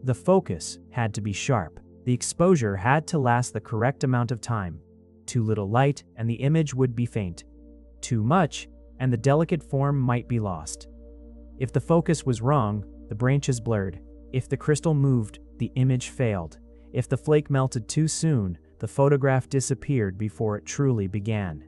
The focus had to be sharp. The exposure had to last the correct amount of time. Too little light and the image would be faint. Too much and the delicate form might be lost. If the focus was wrong, the branches blurred. If the crystal moved, the image failed. If the flake melted too soon, the photograph disappeared before it truly began.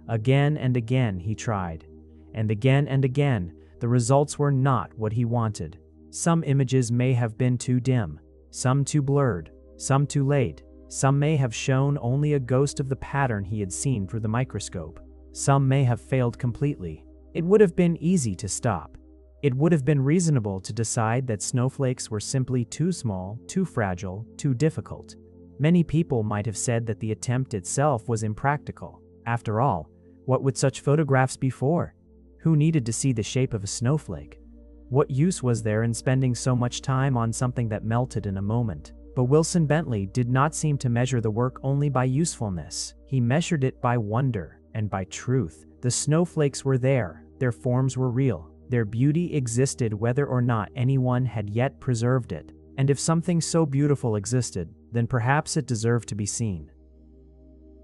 Again and again he tried. And again, the results were not what he wanted. Some images may have been too dim, some too blurred, some too late. Some may have shown only a ghost of the pattern he had seen through the microscope. Some may have failed completely. It would have been easy to stop. It would have been reasonable to decide that snowflakes were simply too small, too fragile, too difficult. Many people might have said that the attempt itself was impractical. After all, what would such photographs be for? Who needed to see the shape of a snowflake? What use was there in spending so much time on something that melted in a moment? But Wilson Bentley did not seem to measure the work only by usefulness. He measured it by wonder and by truth. The snowflakes were there. Their forms were real. Their beauty existed whether or not anyone had yet preserved it. And if something so beautiful existed, then perhaps it deserved to be seen.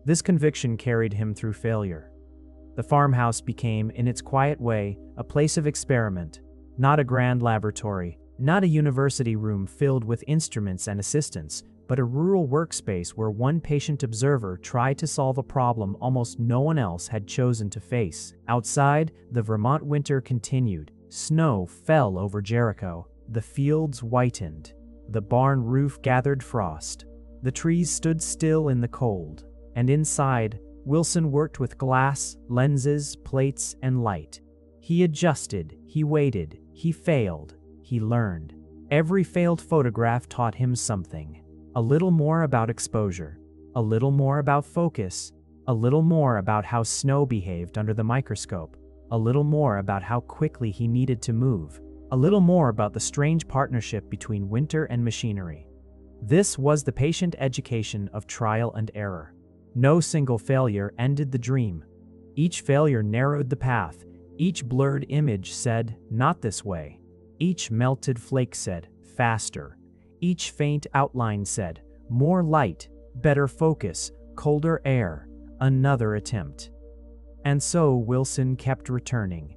This conviction carried him through failure. The farmhouse became, in its quiet way, a place of experiment, not a grand laboratory, not a university room filled with instruments and assistants, but a rural workspace where one patient observer tried to solve a problem almost no one else had chosen to face. Outside, the Vermont winter continued. Snow fell over Jericho. The fields whitened. The barn roof gathered frost. The trees stood still in the cold. And inside, Wilson worked with glass, lenses, plates, and light. He adjusted, he waited, he failed, he learned. Every failed photograph taught him something. A little more about exposure, a little more about focus, a little more about how snow behaved under the microscope, a little more about how quickly he needed to move, a little more about the strange partnership between winter and machinery. This was the patient education of trial and error. No single failure ended the dream. Each failure narrowed the path. Each blurred image said, "Not this way." Each melted flake said, "Faster." Each faint outline said, "More light, better focus, colder air, another attempt." And so Wilson kept returning.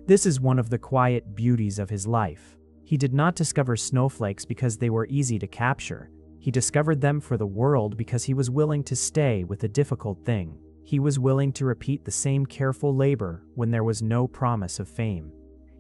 This is one of the quiet beauties of his life. He did not discover snowflakes because they were easy to capture. He discovered them for the world because he was willing to stay with a difficult thing. He was willing to repeat the same careful labor when there was no promise of fame.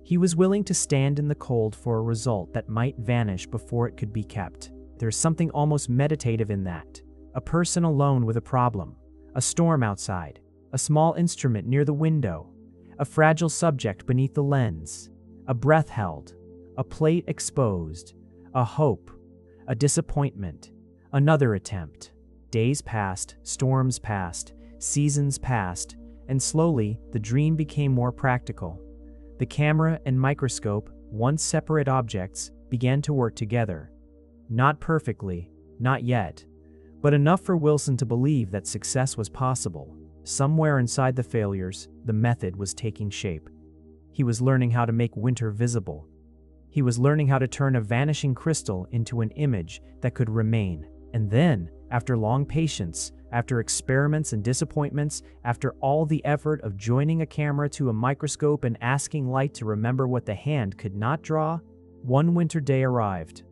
He was willing to stand in the cold for a result that might vanish before it could be kept. There's something almost meditative in that. A person alone with a problem, a storm outside, a small instrument near the window, a fragile subject beneath the lens, a breath held, a plate exposed, a hope, a disappointment, another attempt. Days passed, storms passed, seasons passed, and slowly the dream became more practical. The camera and microscope, once separate objects, began to work together. Not perfectly, not yet, but enough for Wilson to believe that success was possible. Somewhere inside the failures, the method was taking shape. He was learning how to make winter visible. He was learning how to turn a vanishing crystal into an image that could remain. And then, after long patience, after experiments and disappointments, after all the effort of joining a camera to a microscope and asking light to remember what the hand could not draw, one winter day arrived.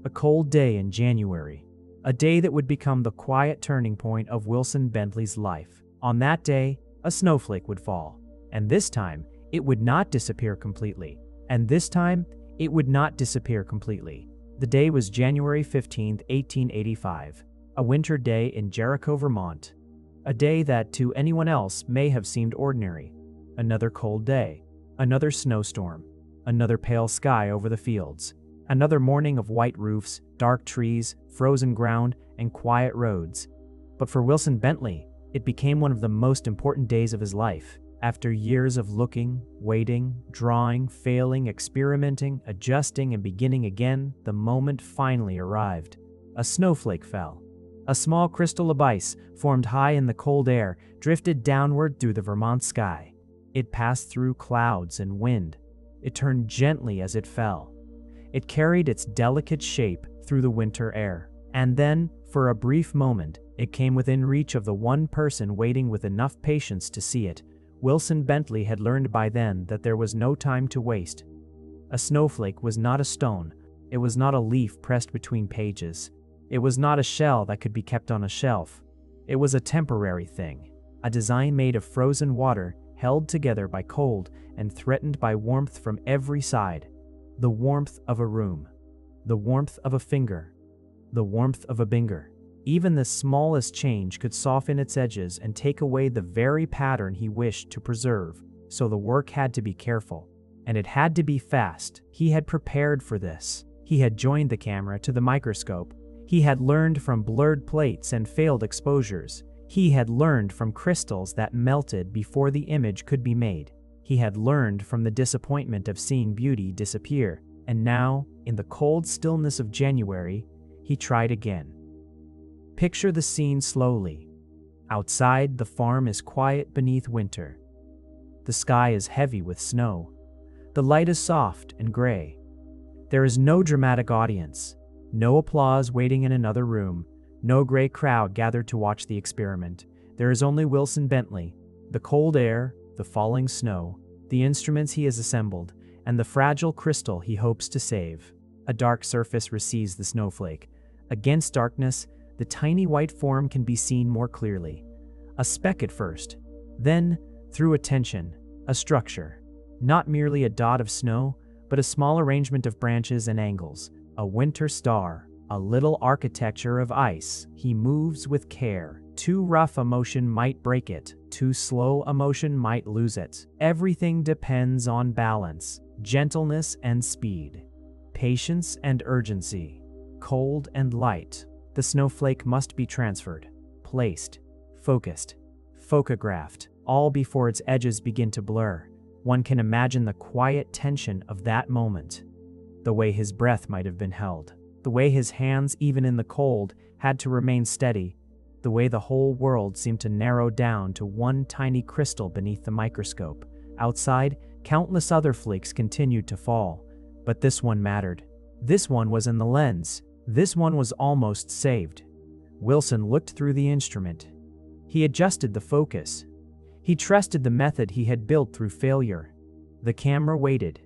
A cold day in January. A day that would become the quiet turning point of Wilson Bentley's life. On that day, a snowflake would fall. And this time, it would not disappear completely. And this time, it would not disappear completely. The day was January 15, 1885. A winter day in Jericho, Vermont. A day that to anyone else may have seemed ordinary. Another cold day. Another snowstorm. Another pale sky over the fields. Another morning of white roofs, dark trees, frozen ground, and quiet roads. But for Wilson Bentley, it became one of the most important days of his life. After years of looking, waiting, drawing, failing, experimenting, adjusting, and beginning again, the moment finally arrived. A snowflake fell. A small crystal of ice, formed high in the cold air, drifted downward through the Vermont sky. It passed through clouds and wind. It turned gently as it fell. It carried its delicate shape through the winter air. And then, for a brief moment, it came within reach of the one person waiting with enough patience to see it. Wilson Bentley had learned by then that there was no time to waste. A snowflake was not a stone. It was not a leaf pressed between pages. It was not a shell that could be kept on a shelf. It was a temporary thing, a design made of frozen water, held together by cold and threatened by warmth from every side. The warmth of a room, the warmth of a finger, the warmth of a binger. Even the smallest change could soften its edges and take away the very pattern he wished to preserve, so the work had to be careful. And it had to be fast. He had prepared for this. He had joined the camera to the microscope. He had learned from blurred plates and failed exposures. He had learned from crystals that melted before the image could be made. He had learned from the disappointment of seeing beauty disappear. And now, in the cold stillness of January, he tried again. Picture the scene slowly. Outside, the farm is quiet beneath winter. The sky is heavy with snow. The light is soft and gray. There is no dramatic audience. No applause waiting in another room, No great crowd gathered to watch the experiment. There is only Wilson Bentley, the cold air, the falling snow, the instruments he has assembled, and the fragile crystal he hopes to save. A dark surface receives the snowflake. Against darkness, the tiny white form can be seen more clearly. A speck at first, then, through attention, a structure. Not merely a dot of snow, but a small arrangement of branches and angles. A winter star, a little architecture of ice. He moves with care. Too rough a motion might break it. Too slow a motion might lose it. Everything depends on balance, gentleness and speed, patience and urgency, cold and light. The snowflake must be transferred, placed, focused, photographed, all before its edges begin to blur. One can imagine the quiet tension of that moment, the way his breath might have been held, the way his hands, even in the cold, had to remain steady, the way the whole world seemed to narrow down to one tiny crystal beneath the microscope. Outside, countless other flakes continued to fall, but this one mattered. This one was in the lens. This one was almost saved. Wilson looked through the instrument. He adjusted the focus. He trusted the method he had built through failure. The camera waited.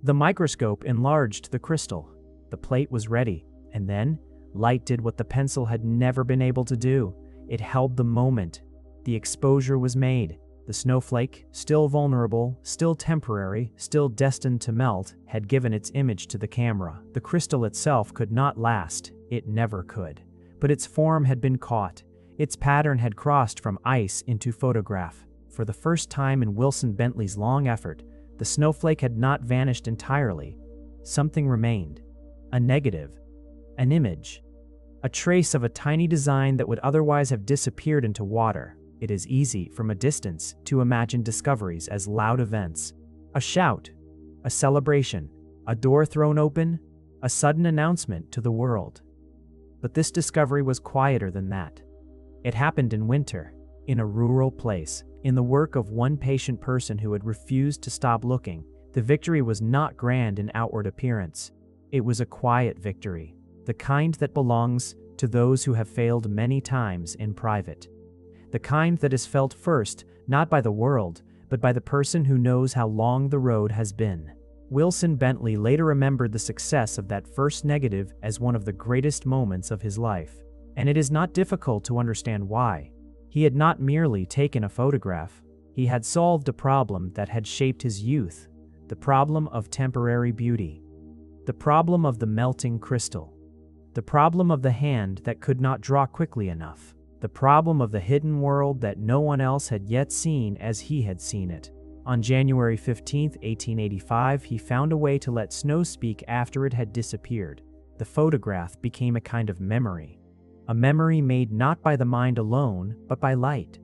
The microscope enlarged the crystal. The plate was ready, and then light did what the pencil had never been able to do. It held the moment. The exposure was made. The snowflake, still vulnerable, still temporary, still destined to melt, had given its image to the camera. The crystal itself could not last. It never could. But its form had been caught. Its pattern had crossed from ice into photograph. For the first time in Wilson Bentley's long effort, the snowflake had not vanished entirely. Something remained. A negative. An image. A trace of a tiny design that would otherwise have disappeared into water. It is easy, from a distance, to imagine discoveries as loud events. A shout, a celebration, a door thrown open, a sudden announcement to the world. But this discovery was quieter than that. It happened in winter, in a rural place, in the work of one patient person who had refused to stop looking. The victory was not grand in outward appearance. It was a quiet victory, the kind that belongs to those who have failed many times in private. The kind that is felt first, not by the world, but by the person who knows how long the road has been. Wilson Bentley later remembered the success of that first negative as one of the greatest moments of his life. And it is not difficult to understand why. He had not merely taken a photograph. He had solved a problem that had shaped his youth, the problem of temporary beauty, the problem of the melting crystal, the problem of the hand that could not draw quickly enough, the problem of the hidden world that no one else had yet seen as he had seen it. On January 15, 1885, he found a way to let snow speak after it had disappeared. The photograph became a kind of memory, a memory made not by the mind alone, but by light.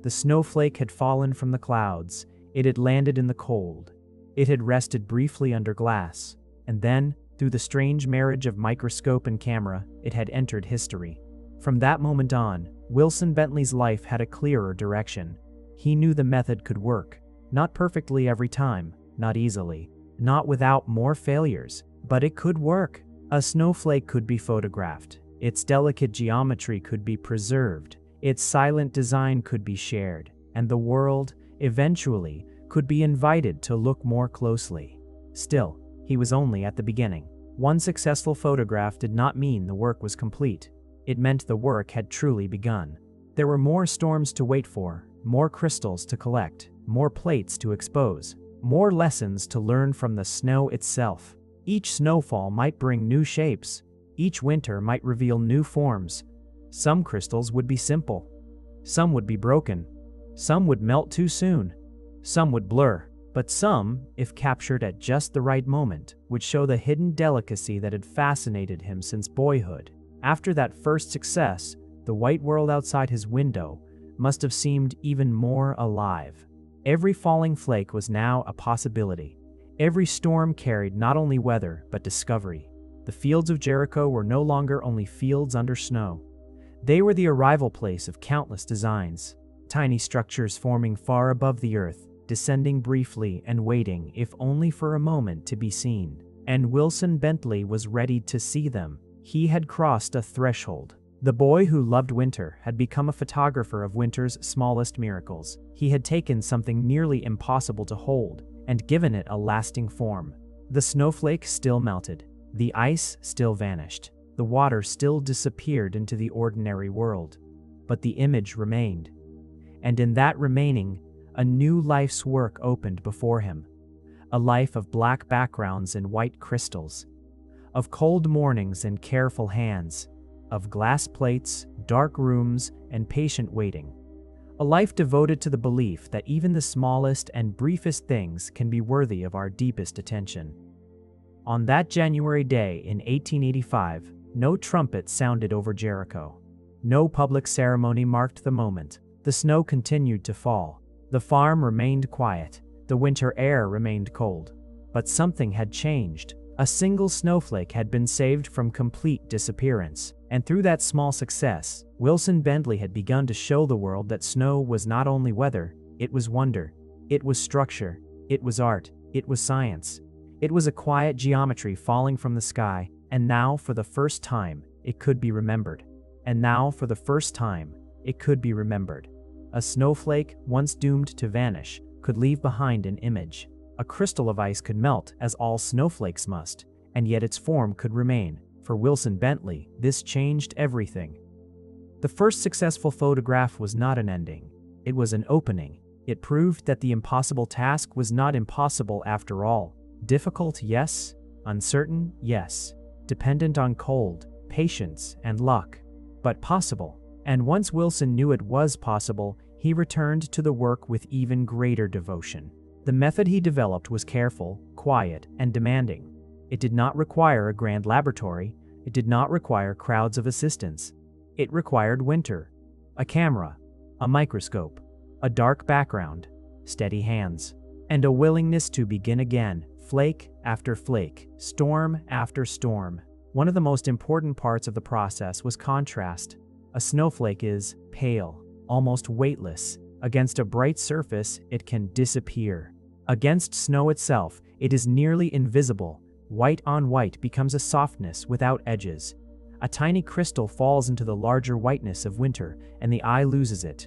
The snowflake had fallen from the clouds. It had landed in the cold. It had rested briefly under glass, and then, through the strange marriage of microscope and camera, it had entered history. From that moment on, Wilson Bentley's life had a clearer direction. He knew the method could work. Not perfectly every time, not easily, not without more failures, but it could work. A snowflake could be photographed. Its delicate geometry could be preserved. Its silent design could be shared. And the world, eventually, could be invited to look more closely. Still, he was only at the beginning. One successful photograph did not mean the work was complete. It meant the work had truly begun. There were more storms to wait for, more crystals to collect, more plates to expose, more lessons to learn from the snow itself. Each snowfall might bring new shapes. Each winter might reveal new forms. Some crystals would be simple. Some would be broken. Some would melt too soon. Some would blur. But some, if captured at just the right moment, would show the hidden delicacy that had fascinated him since boyhood. After that first success, the white world outside his window must have seemed even more alive. Every falling flake was now a possibility. Every storm carried not only weather, but discovery. The fields of Jericho were no longer only fields under snow. They were the arrival place of countless designs, tiny structures forming far above the earth, descending briefly and waiting, if only for a moment, to be seen. And Wilson Bentley was ready to see them. He had crossed a threshold. The boy who loved winter had become a photographer of winter's smallest miracles. He had taken something nearly impossible to hold and given it a lasting form. The snowflake still melted. The ice still vanished. The water still disappeared into the ordinary world. But the image remained. And in that remaining, a new life's work opened before him. A life of black backgrounds and white crystals, of cold mornings and careful hands, of glass plates, dark rooms, and patient waiting. A life devoted to the belief that even the smallest and briefest things can be worthy of our deepest attention. On that January day in 1885, no trumpet sounded over Jericho. No public ceremony marked the moment. The snow continued to fall. The farm remained quiet. The winter air remained cold. But something had changed. A single snowflake had been saved from complete disappearance. And through that small success, Wilson Bentley had begun to show the world that snow was not only weather, it was wonder. It was structure. It was art. It was science. It was a quiet geometry falling from the sky, and now, for the first time, it could be remembered. And now, for the first time, it could be remembered. A snowflake, once doomed to vanish, could leave behind an image. A crystal of ice could melt, as all snowflakes must, and yet its form could remain. For Wilson Bentley, this changed everything. The first successful photograph was not an ending. It was an opening. It proved that the impossible task was not impossible after all. Difficult, yes. Uncertain, yes. Dependent on cold, patience, and luck. But possible. And once Wilson knew it was possible, he returned to the work with even greater devotion. The method he developed was careful, quiet, and demanding. It did not require a grand laboratory. It did not require crowds of assistants. It required winter, a camera, a microscope, a dark background, steady hands, and a willingness to begin again, flake after flake, storm after storm. One of the most important parts of the process was contrast. A snowflake is pale, almost weightless. Against a bright surface, it can disappear. Against snow itself, it is nearly invisible. White on white becomes a softness without edges. A tiny crystal falls into the larger whiteness of winter, and the eye loses it.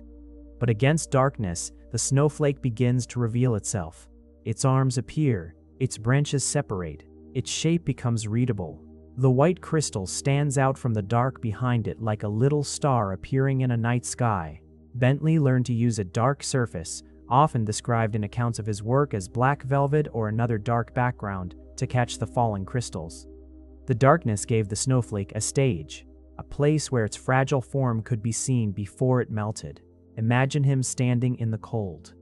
But against darkness, the snowflake begins to reveal itself. Its arms appear, its branches separate, its shape becomes readable. The white crystal stands out from the dark behind it like a little star appearing in a night sky. Bentley learned to use a dark surface, often described in accounts of his work as black velvet or another dark background, to catch the falling crystals. The darkness gave the snowflake a stage, a place where its fragile form could be seen before it melted. Imagine him standing in the cold,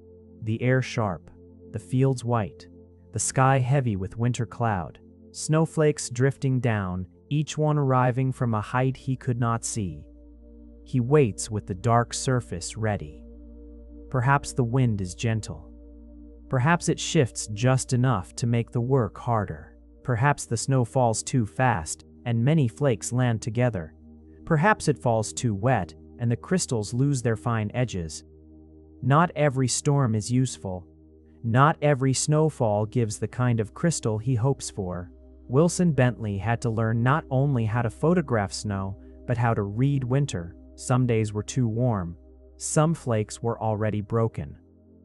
the air sharp, the fields white, the sky heavy with winter cloud, snowflakes drifting down, each one arriving from a height he could not see. He waits with the dark surface ready. Perhaps the wind is gentle. Perhaps it shifts just enough to make the work harder. Perhaps the snow falls too fast and many flakes land together. Perhaps it falls too wet and the crystals lose their fine edges. Not every storm is useful. Not every snowfall gives the kind of crystal he hopes for. Wilson Bentley had to learn not only how to photograph snow, but how to read winter. Some days were too warm. Some flakes were already broken.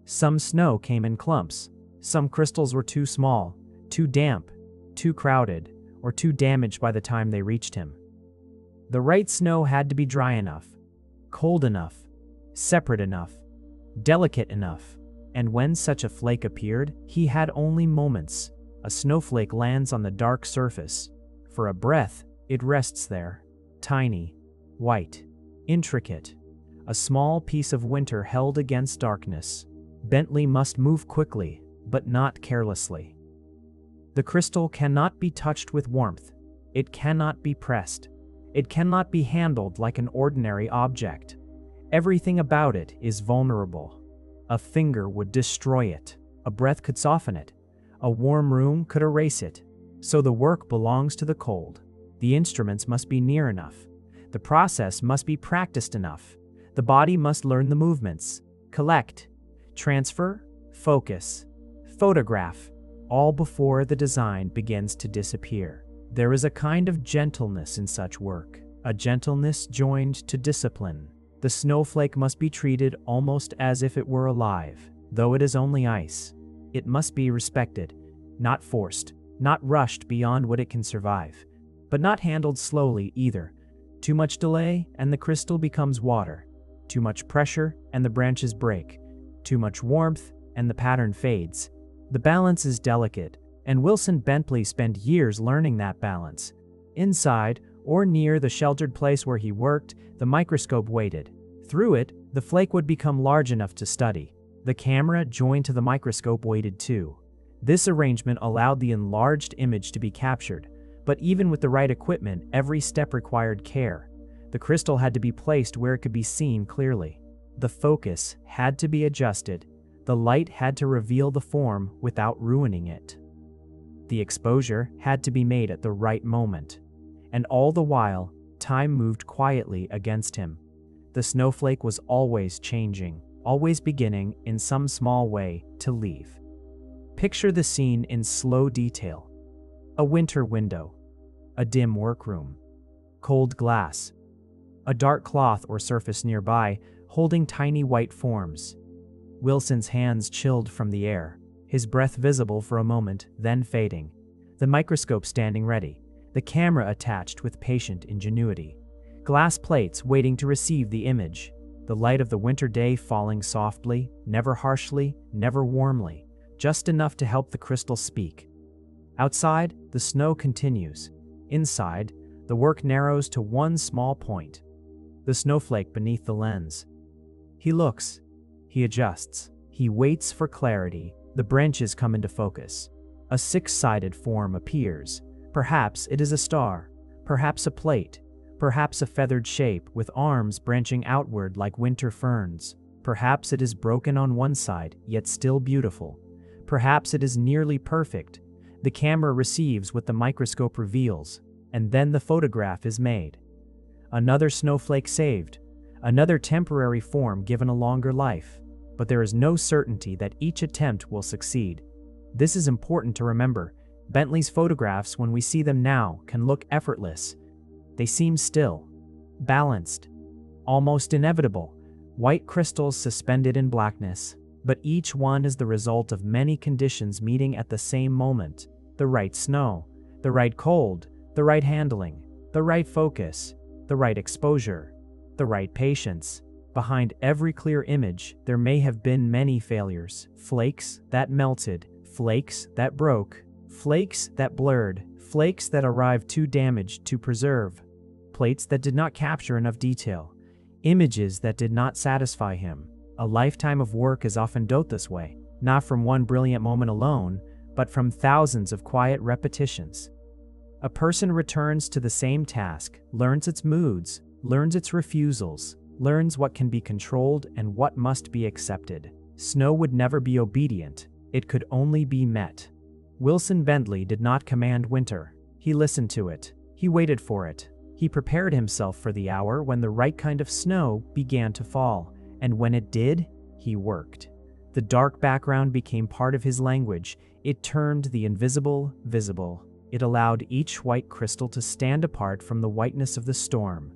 Some snow came in clumps. Some crystals were too small, too damp, too crowded, or too damaged by the time they reached him. The right snow had to be dry enough, cold enough, separate enough, delicate enough. And when such a flake appeared, he had only moments. A snowflake lands on the dark surface. For a breath, it rests there, tiny, white, intricate, a small piece of winter held against darkness. Bentley must move quickly, but not carelessly. The crystal cannot be touched with warmth. It cannot be pressed. It cannot be handled like an ordinary object. Everything about it is vulnerable. A finger would destroy it. A breath could soften it. A warm room could erase it. So the work belongs to the cold. The instruments must be near enough. The process must be practiced enough. The body must learn the movements, collect, transfer, focus, photograph, all before the design begins to disappear. There is a kind of gentleness in such work. a gentleness joined to discipline. The snowflake must be treated almost as if it were alive, though it is only ice. It must be respected, not forced, not rushed beyond what it can survive, but not handled slowly either. Too much delay and the crystal becomes water. Too much pressure and the branches break. Too much warmth and the pattern fades. The balance is delicate, and Wilson Bentley spent years learning that balance. Inside, or near the sheltered place where he worked, the microscope waited. Through it, the flake would become large enough to study. The camera joined to the microscope waited too. This arrangement allowed the enlarged image to be captured, but even with the right equipment, every step required care. The crystal had to be placed where it could be seen clearly. The focus had to be adjusted. The light had to reveal the form without ruining it. The exposure had to be made at the right moment. And all the while, time moved quietly against him. The snowflake was always changing, always beginning, in some small way, to leave. Picture the scene in slow detail. A winter window, a dim workroom, cold glass, a dark cloth or surface nearby holding tiny white forms. Wilson's hands chilled from the air, his breath visible for a moment, then fading. The microscope standing ready, the camera attached with patient ingenuity. Glass plates waiting to receive the image, the light of the winter day falling softly, never harshly, never warmly, just enough to help the crystal speak. Outside, the snow continues. Inside, the work narrows to one small point. The snowflake beneath the lens. He looks. He adjusts. He waits for clarity. The branches come into focus. A six-sided form appears. Perhaps it is a star. Perhaps a plate. Perhaps a feathered shape with arms branching outward like winter ferns. Perhaps it is broken on one side, yet still beautiful. Perhaps it is nearly perfect. The camera receives what the microscope reveals, and then the photograph is made. Another snowflake saved, another temporary form given a longer life, but there is no certainty that each attempt will succeed. This is important to remember. Bentley's photographs, when we see them now, can look effortless. They seem still, balanced, almost inevitable, white crystals suspended in blackness, but each one is the result of many conditions meeting at the same moment. The right snow, the right cold, the right handling, the right focus, the right exposure, the right patience. Behind every clear image, there may have been many failures. Flakes that melted, flakes that broke, flakes that blurred, flakes that arrived too damaged to preserve, plates that did not capture enough detail, images that did not satisfy him. A lifetime of work is often built this way, not from one brilliant moment alone, but from thousands of quiet repetitions. A person returns to the same task, learns its moods, learns its refusals, learns what can be controlled and what must be accepted. Snow would never be obedient, it could only be met. Wilson Bentley did not command winter. He listened to it. He waited for it. He prepared himself for the hour when the right kind of snow began to fall, and when it did, he worked. The dark background became part of his language. It turned the invisible visible. It allowed each white crystal to stand apart from the whiteness of the storm.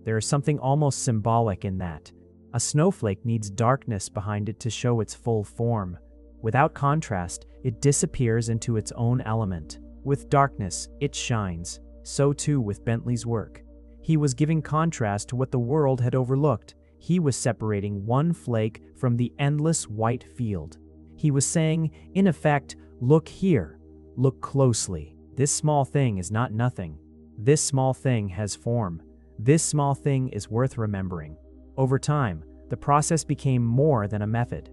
There is something almost symbolic in that. A snowflake needs darkness behind it to show its full form. Without contrast, it disappears into its own element. With darkness, it shines. So too with Bentley's work. He was giving contrast to what the world had overlooked. He was separating one flake from the endless white field. He was saying, in effect, look here, look closely. This small thing is not nothing. This small thing has form. This small thing is worth remembering. Over time, the process became more than a method.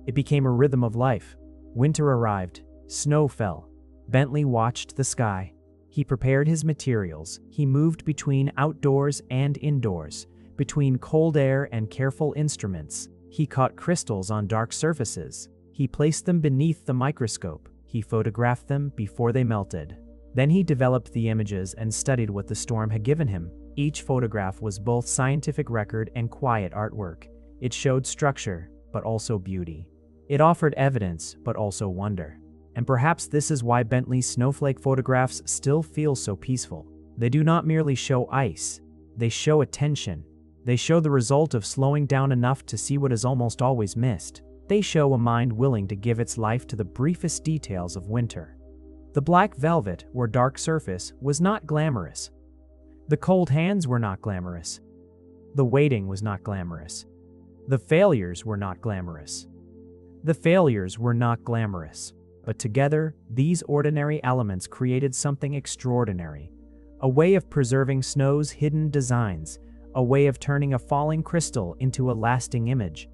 It became a rhythm of life. Winter arrived. Snow fell. Bentley watched the sky. He prepared his materials. He moved between outdoors and indoors, between cold air and careful instruments. He caught crystals on dark surfaces. He placed them beneath the microscope. He photographed them before they melted. Then he developed the images and studied what the storm had given him. Each photograph was both scientific record and quiet artwork. It showed structure, but also beauty. It offered evidence, but also wonder. And perhaps this is why Bentley's snowflake photographs still feel so peaceful. They do not merely show ice. They show attention. They show the result of slowing down enough to see what is almost always missed. They show a mind willing to give its life to the briefest details of winter. The black velvet or dark surface was not glamorous. The cold hands were not glamorous. The waiting was not glamorous. The failures were not glamorous. The failures were not glamorous. But together, these ordinary elements created something extraordinary. A way of preserving snow's hidden designs. A way of turning a falling crystal into a lasting image.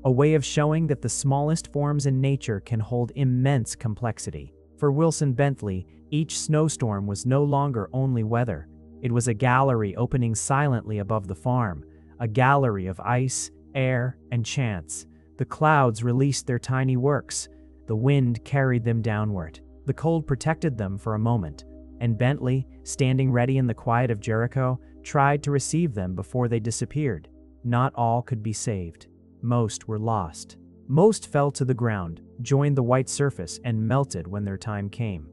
A way of showing that the smallest forms in nature can hold immense complexity. For Wilson Bentley, each snowstorm was no longer only weather. It was a gallery opening silently above the farm, a gallery of ice, air, and chance. The clouds released their tiny works. The wind carried them downward. The cold protected them for a moment, and Bentley, standing ready in the quiet of Jericho, tried to receive them before they disappeared. Not all could be saved. Most were lost. Most fell to the ground, joined the white surface, and melted when their time came.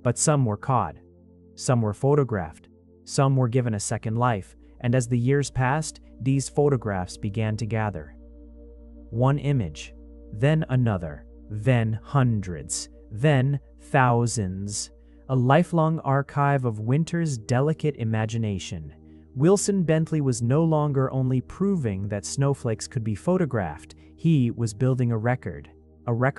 But some were caught. Some were photographed. Some were given a second life, and as the years passed, these photographs began to gather. One image, then another, then hundreds, then thousands. A lifelong archive of winter's delicate imagination. Wilson Bentley was no longer only proving that snowflakes could be photographed, he was building a record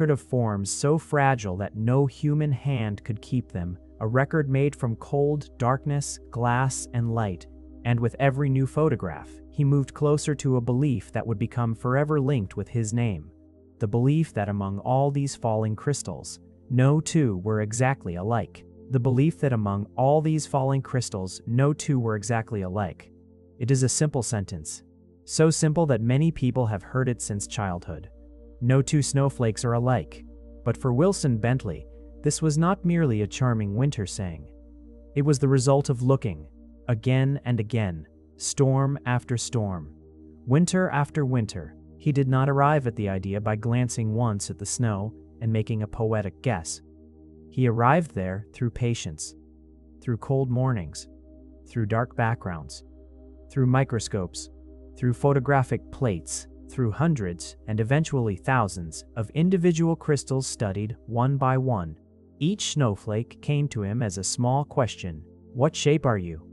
of forms so fragile that no human hand could keep them, a record made from cold, darkness, glass, and light. And with every new photograph, he moved closer to a belief that would become forever linked with his name. The belief that among all these falling crystals, no two were exactly alike. The belief that among all these falling crystals, no two were exactly alike. It is a simple sentence, so simple that many people have heard it since childhood. No two snowflakes are alike. But for Wilson Bentley, this was not merely a charming winter saying. It was the result of looking, again and again, storm after storm, winter after winter. He did not arrive at the idea by glancing once at the snow and making a poetic guess. He arrived there through patience, through cold mornings, through dark backgrounds, through microscopes, through photographic plates, through hundreds and eventually thousands of individual crystals studied one by one. Each snowflake came to him as a small question. What shape are you?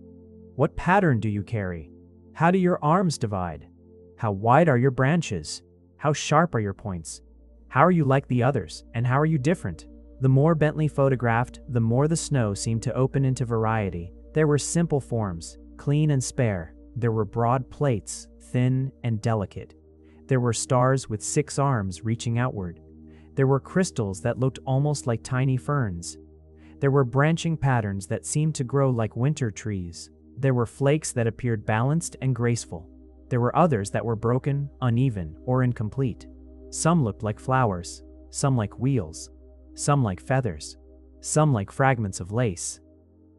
What pattern do you carry? How do your arms divide? How wide are your branches? How sharp are your points? How are you like the others, and how are you different? The more Bentley photographed, the more the snow seemed to open into variety. There were simple forms, clean and spare. There were broad plates, thin and delicate. There were stars with 6 arms reaching outward. There were crystals that looked almost like tiny ferns. There were branching patterns that seemed to grow like winter trees. There were flakes that appeared balanced and graceful. There were others that were broken, uneven, or incomplete. Some looked like flowers, some like wheels, some like feathers, some like fragments of lace.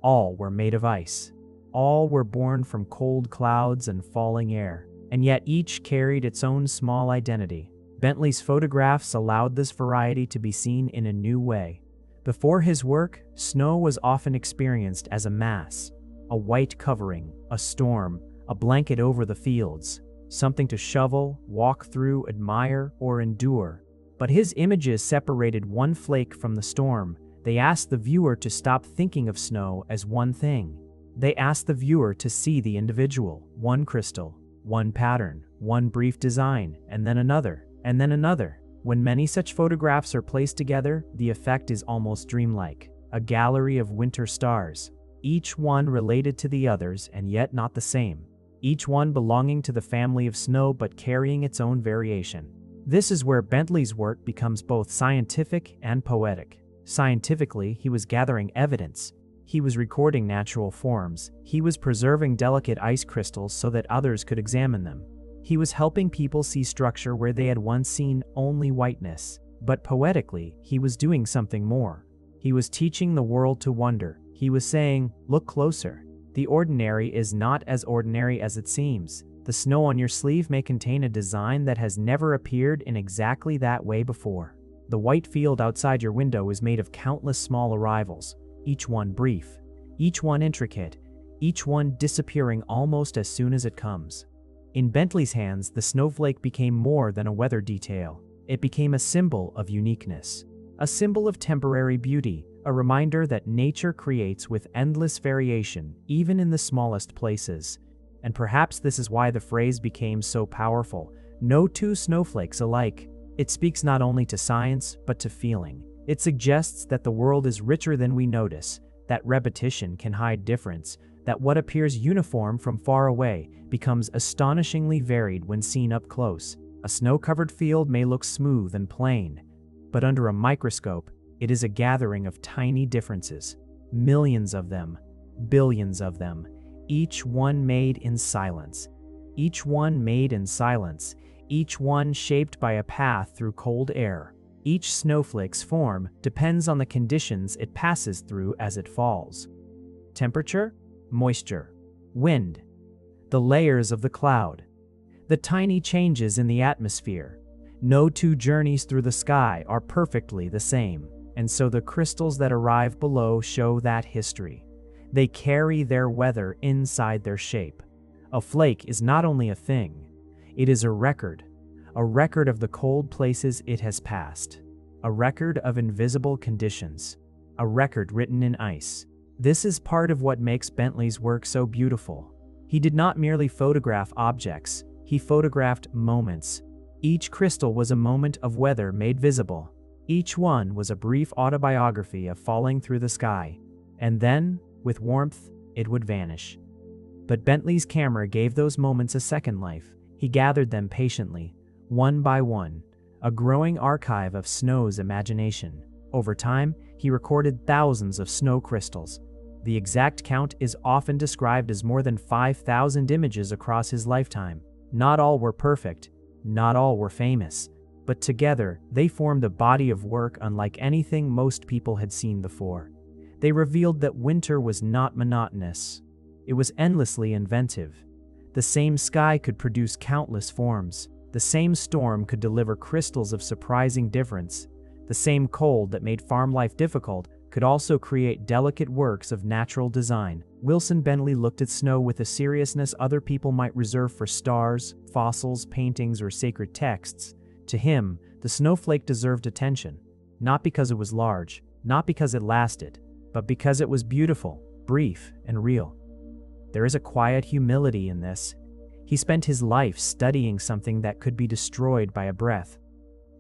All were made of ice. All were born from cold clouds and falling air, and yet each carried its own small identity. Bentley's photographs allowed this variety to be seen in a new way. Before his work, snow was often experienced as a mass, a white covering, a storm, a blanket over the fields, something to shovel, walk through, admire, or endure. But his images separated one flake from the storm. They asked the viewer to stop thinking of snow as one thing. They asked the viewer to see the individual, one crystal, one pattern, one brief design, and then another, and then another. When many such photographs are placed together, the effect is almost dreamlike. A gallery of winter stars, each one related to the others and yet not the same. Each one belonging to the family of snow but carrying its own variation. This is where Bentley's work becomes both scientific and poetic. Scientifically, he was gathering evidence. He was recording natural forms. He was preserving delicate ice crystals so that others could examine them. He was helping people see structure where they had once seen only whiteness. But poetically, he was doing something more. He was teaching the world to wonder. He was saying, look closer. The ordinary is not as ordinary as it seems. The snow on your sleeve may contain a design that has never appeared in exactly that way before. The white field outside your window is made of countless small arrivals, each one brief, each one intricate, each one disappearing almost as soon as it comes. In Bentley's hands, the snowflake became more than a weather detail. It became a symbol of uniqueness, a symbol of temporary beauty, a reminder that nature creates with endless variation, even in the smallest places. And perhaps this is why the phrase became so powerful: no two snowflakes alike. It speaks not only to science, but to feeling. It suggests that the world is richer than we notice, that repetition can hide difference, that what appears uniform from far away becomes astonishingly varied when seen up close. A snow-covered field may look smooth and plain, but under a microscope, it is a gathering of tiny differences. Millions of them, billions of them, each one made in silence. Each one made in silence, each one shaped by a path through cold air. Each snowflake's form depends on the conditions it passes through as it falls. Temperature, moisture, wind, the layers of the cloud, the tiny changes in the atmosphere. No two journeys through the sky are perfectly the same, and so the crystals that arrive below show that history. They carry their weather inside their shape. A flake is not only a thing, it is a record of the cold places it has passed, a record of invisible conditions, a record written in ice. This is part of what makes Bentley's work so beautiful. He did not merely photograph objects, he photographed moments. Each crystal was a moment of weather made visible. Each one was a brief autobiography of falling through the sky, and then, with warmth, it would vanish. But Bentley's camera gave those moments a second life. He gathered them patiently, one by one, a growing archive of Snow's imagination. Over time, he recorded thousands of snow crystals. The exact count is often described as more than 5,000 images across his lifetime. Not all were perfect, not all were famous, but together they formed a body of work unlike anything most people had seen before. They revealed that winter was not monotonous. It was endlessly inventive. The same sky could produce countless forms. The same storm could deliver crystals of surprising difference. The same cold that made farm life difficult could also create delicate works of natural design. Wilson Bentley looked at snow with a seriousness other people might reserve for stars, fossils, paintings, or sacred texts. To him, the snowflake deserved attention, not because it was large, not because it lasted, but because it was beautiful, brief, and real. There is a quiet humility in this. He spent his life studying something that could be destroyed by a breath,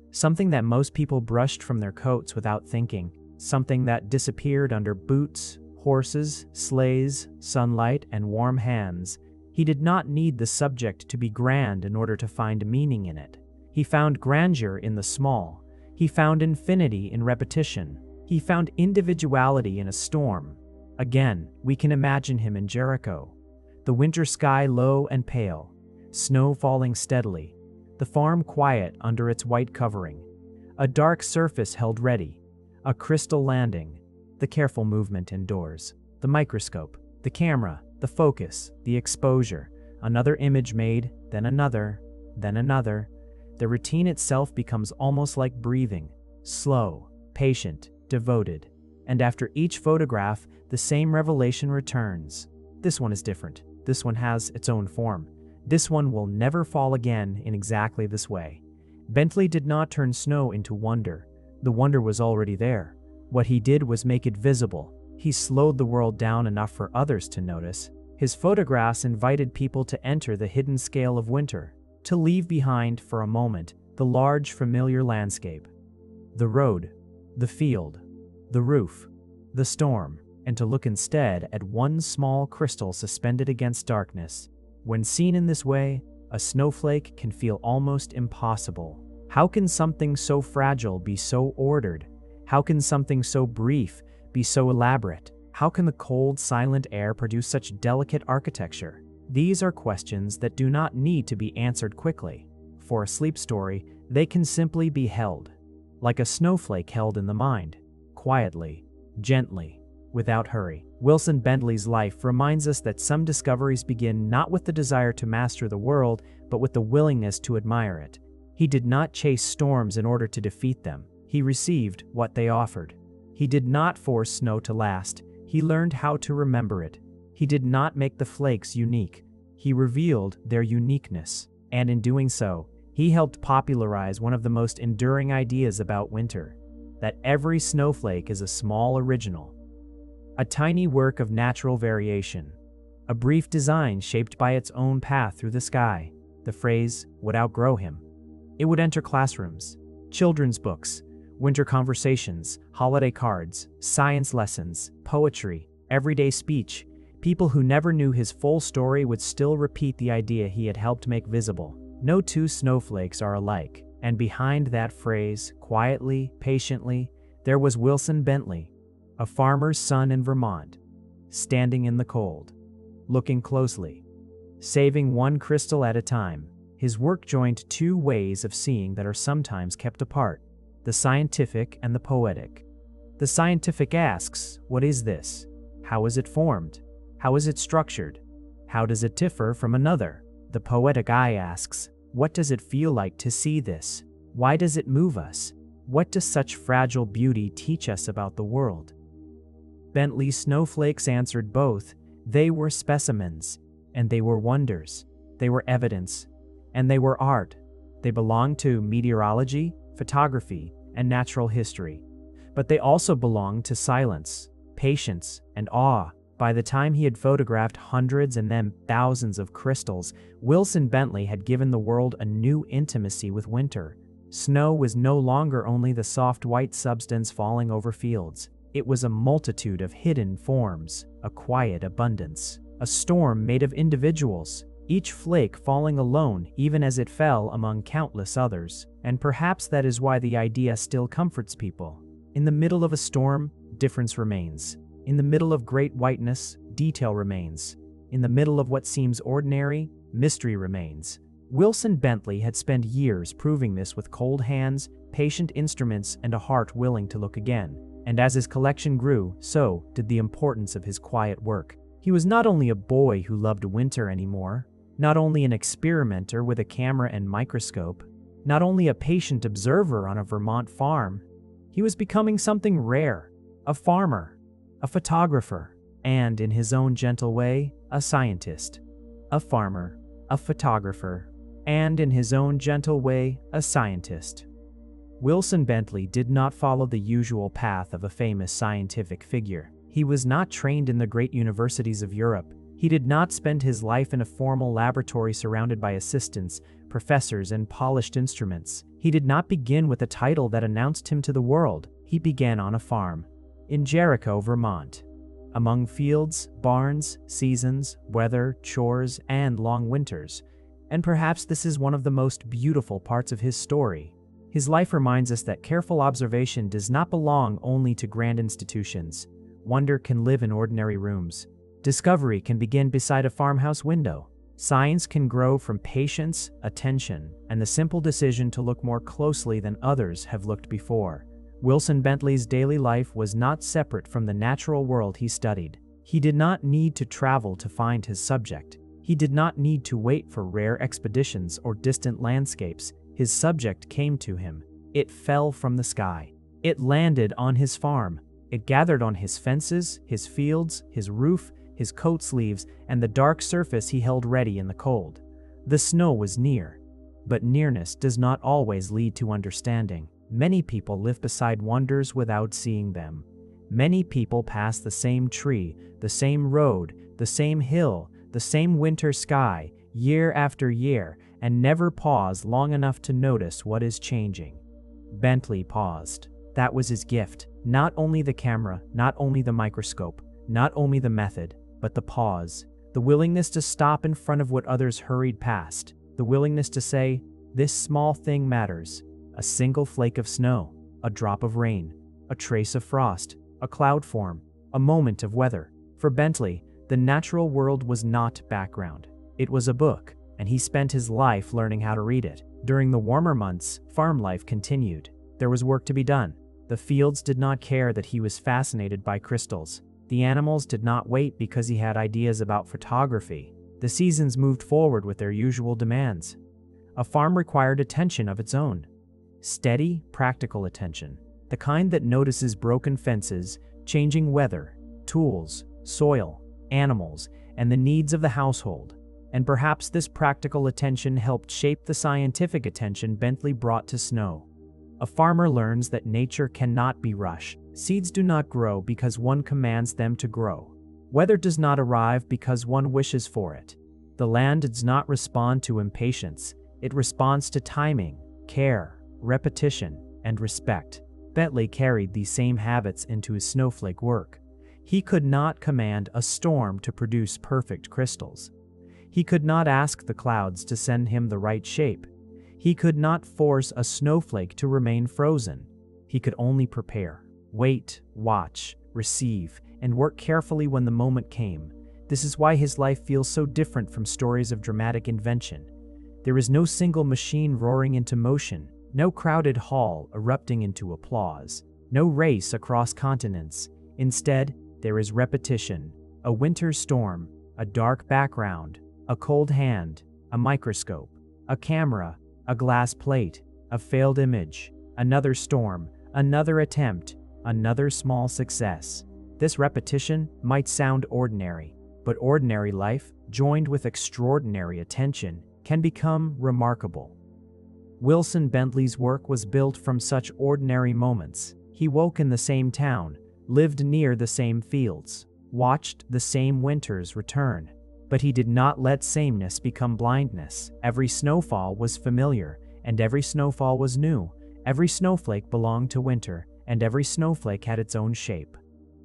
something that most people brushed from their coats without thinking, something that disappeared under boots, horses, sleighs, sunlight, and warm hands. He did not need the subject to be grand in order to find meaning in it. He found grandeur in the small. He found infinity in repetition. He found individuality in a storm. Again, we can imagine him in Jericho. The winter sky low and pale, snow falling steadily, the farm quiet under its white covering, a dark surface held ready, a crystal landing, the careful movement indoors, the microscope, the camera, the focus, the exposure, another image made, then another, then another. The routine itself becomes almost like breathing, slow, patient, devoted. And after each photograph, the same revelation returns. This one is different. This one has its own form. This one will never fall again in exactly this way. Bentley did not turn snow into wonder. The wonder was already there. What he did was make it visible. He slowed the world down enough for others to notice. His photographs invited people to enter the hidden scale of winter, to leave behind for a moment the large familiar landscape, the road, the field, the roof, the storm, and to look instead at one small crystal suspended against darkness. When seen in this way, a snowflake can feel almost impossible. How can something so fragile be so ordered? How can something so brief be so elaborate? How can the cold, silent air produce such delicate architecture? These are questions that do not need to be answered quickly. For a sleep story, they can simply be held, like a snowflake held in the mind, quietly, gently, without hurry. Wilson Bentley's life reminds us that some discoveries begin not with the desire to master the world, but with the willingness to admire it. He did not chase storms in order to defeat them. He received what they offered. He did not force snow to last. He learned how to remember it. He did not make the flakes unique. He revealed their uniqueness. And in doing so, he helped popularize one of the most enduring ideas about winter, that every snowflake is a small original, a tiny work of natural variation, a brief design shaped by its own path through the sky. The phrase would outgrow him. It would enter classrooms, children's books, winter conversations, holiday cards, science lessons, poetry, everyday speech. People who never knew his full story would still repeat the idea he had helped make visible. No two snowflakes are alike, and behind that phrase, quietly, patiently, there was Wilson Bentley, a farmer's son in Vermont, standing in the cold, looking closely, saving one crystal at a time. His work joined two ways of seeing that are sometimes kept apart, the scientific and the poetic. The scientific asks, what is this? How is it formed? How is it structured? How does it differ from another? The poetic eye asks, what does it feel like to see this? Why does it move us? What does such fragile beauty teach us about the world? Bentley's snowflakes answered both. They were specimens, and they were wonders. They were evidence, and they were art. They belonged to meteorology, photography, and natural history. But they also belonged to silence, patience, and awe. By the time he had photographed hundreds and then thousands of crystals, Wilson Bentley had given the world a new intimacy with winter. Snow was no longer only the soft white substance falling over fields. It was a multitude of hidden forms, a quiet abundance, a storm made of individuals, each flake falling alone even as it fell among countless others. And perhaps that is why the idea still comforts people. In the middle of a storm, difference remains. In the middle of great whiteness, detail remains. In the middle of what seems ordinary, mystery remains. Wilson Bentley had spent years proving this with cold hands, patient instruments, and a heart willing to look again. And as his collection grew, so did the importance of his quiet work. He was not only a boy who loved winter anymore, not only an experimenter with a camera and microscope, not only a patient observer on a Vermont farm. He was becoming something rare, a farmer, a photographer, and, in his own gentle way, a scientist. A farmer, a photographer, and, in his own gentle way, a scientist. Wilson Bentley did not follow the usual path of a famous scientific figure. He was not trained in the great universities of Europe. He did not spend his life in a formal laboratory surrounded by assistants, professors, and polished instruments. He did not begin with a title that announced him to the world. He began on a farm in Jericho, Vermont. Among fields, barns, seasons, weather, chores, and long winters. And perhaps this is one of the most beautiful parts of his story. His life reminds us that careful observation does not belong only to grand institutions. Wonder can live in ordinary rooms. Discovery can begin beside a farmhouse window. Science can grow from patience, attention, and the simple decision to look more closely than others have looked before. Wilson Bentley's daily life was not separate from the natural world he studied. He did not need to travel to find his subject. He did not need to wait for rare expeditions or distant landscapes. His subject came to him. It fell from the sky. It landed on his farm. It gathered on his fences, his fields, his roof, his coat sleeves, and the dark surface he held ready in the cold. The snow was near, but nearness does not always lead to understanding. Many people live beside wonders without seeing them. Many people pass the same tree, the same road, the same hill, the same winter sky, year after year, and never pause long enough to notice what is changing. Bentley paused. That was his gift. Not only the camera, not only the microscope, not only the method, but the pause. The willingness to stop in front of what others hurried past. The willingness to say, this small thing matters. A single flake of snow, a drop of rain, a trace of frost, a cloud form, a moment of weather. For Bentley, the natural world was not background. It was a book, and he spent his life learning how to read it. During the warmer months, farm life continued. There was work to be done. The fields did not care that he was fascinated by crystals. The animals did not wait because he had ideas about photography. The seasons moved forward with their usual demands. A farm required attention of its own. Steady, practical attention. The kind that notices broken fences, changing weather, tools, soil, animals, and the needs of the household. And perhaps this practical attention helped shape the scientific attention Bentley brought to snow. A farmer learns that nature cannot be rushed. Seeds do not grow because one commands them to grow. Weather does not arrive because one wishes for it. The land does not respond to impatience. It responds to timing, care, repetition, and respect. Bentley carried these same habits into his snowflake work. He could not command a storm to produce perfect crystals. He could not ask the clouds to send him the right shape. He could not force a snowflake to remain frozen. He could only prepare, wait, watch, receive, and work carefully when the moment came. This is why his life feels so different from stories of dramatic invention. There is no single machine roaring into motion, no crowded hall erupting into applause, no race across continents. Instead, there is repetition, a winter storm, a dark background, a cold hand, a microscope, a camera, a glass plate, a failed image, another storm, another attempt, another small success. This repetition might sound ordinary, but ordinary life, joined with extraordinary attention, can become remarkable. Wilson Bentley's work was built from such ordinary moments. He woke in the same town, lived near the same fields, watched the same winters return. But he did not let sameness become blindness. Every snowfall was familiar, and every snowfall was new. Every snowflake belonged to winter, and every snowflake had its own shape.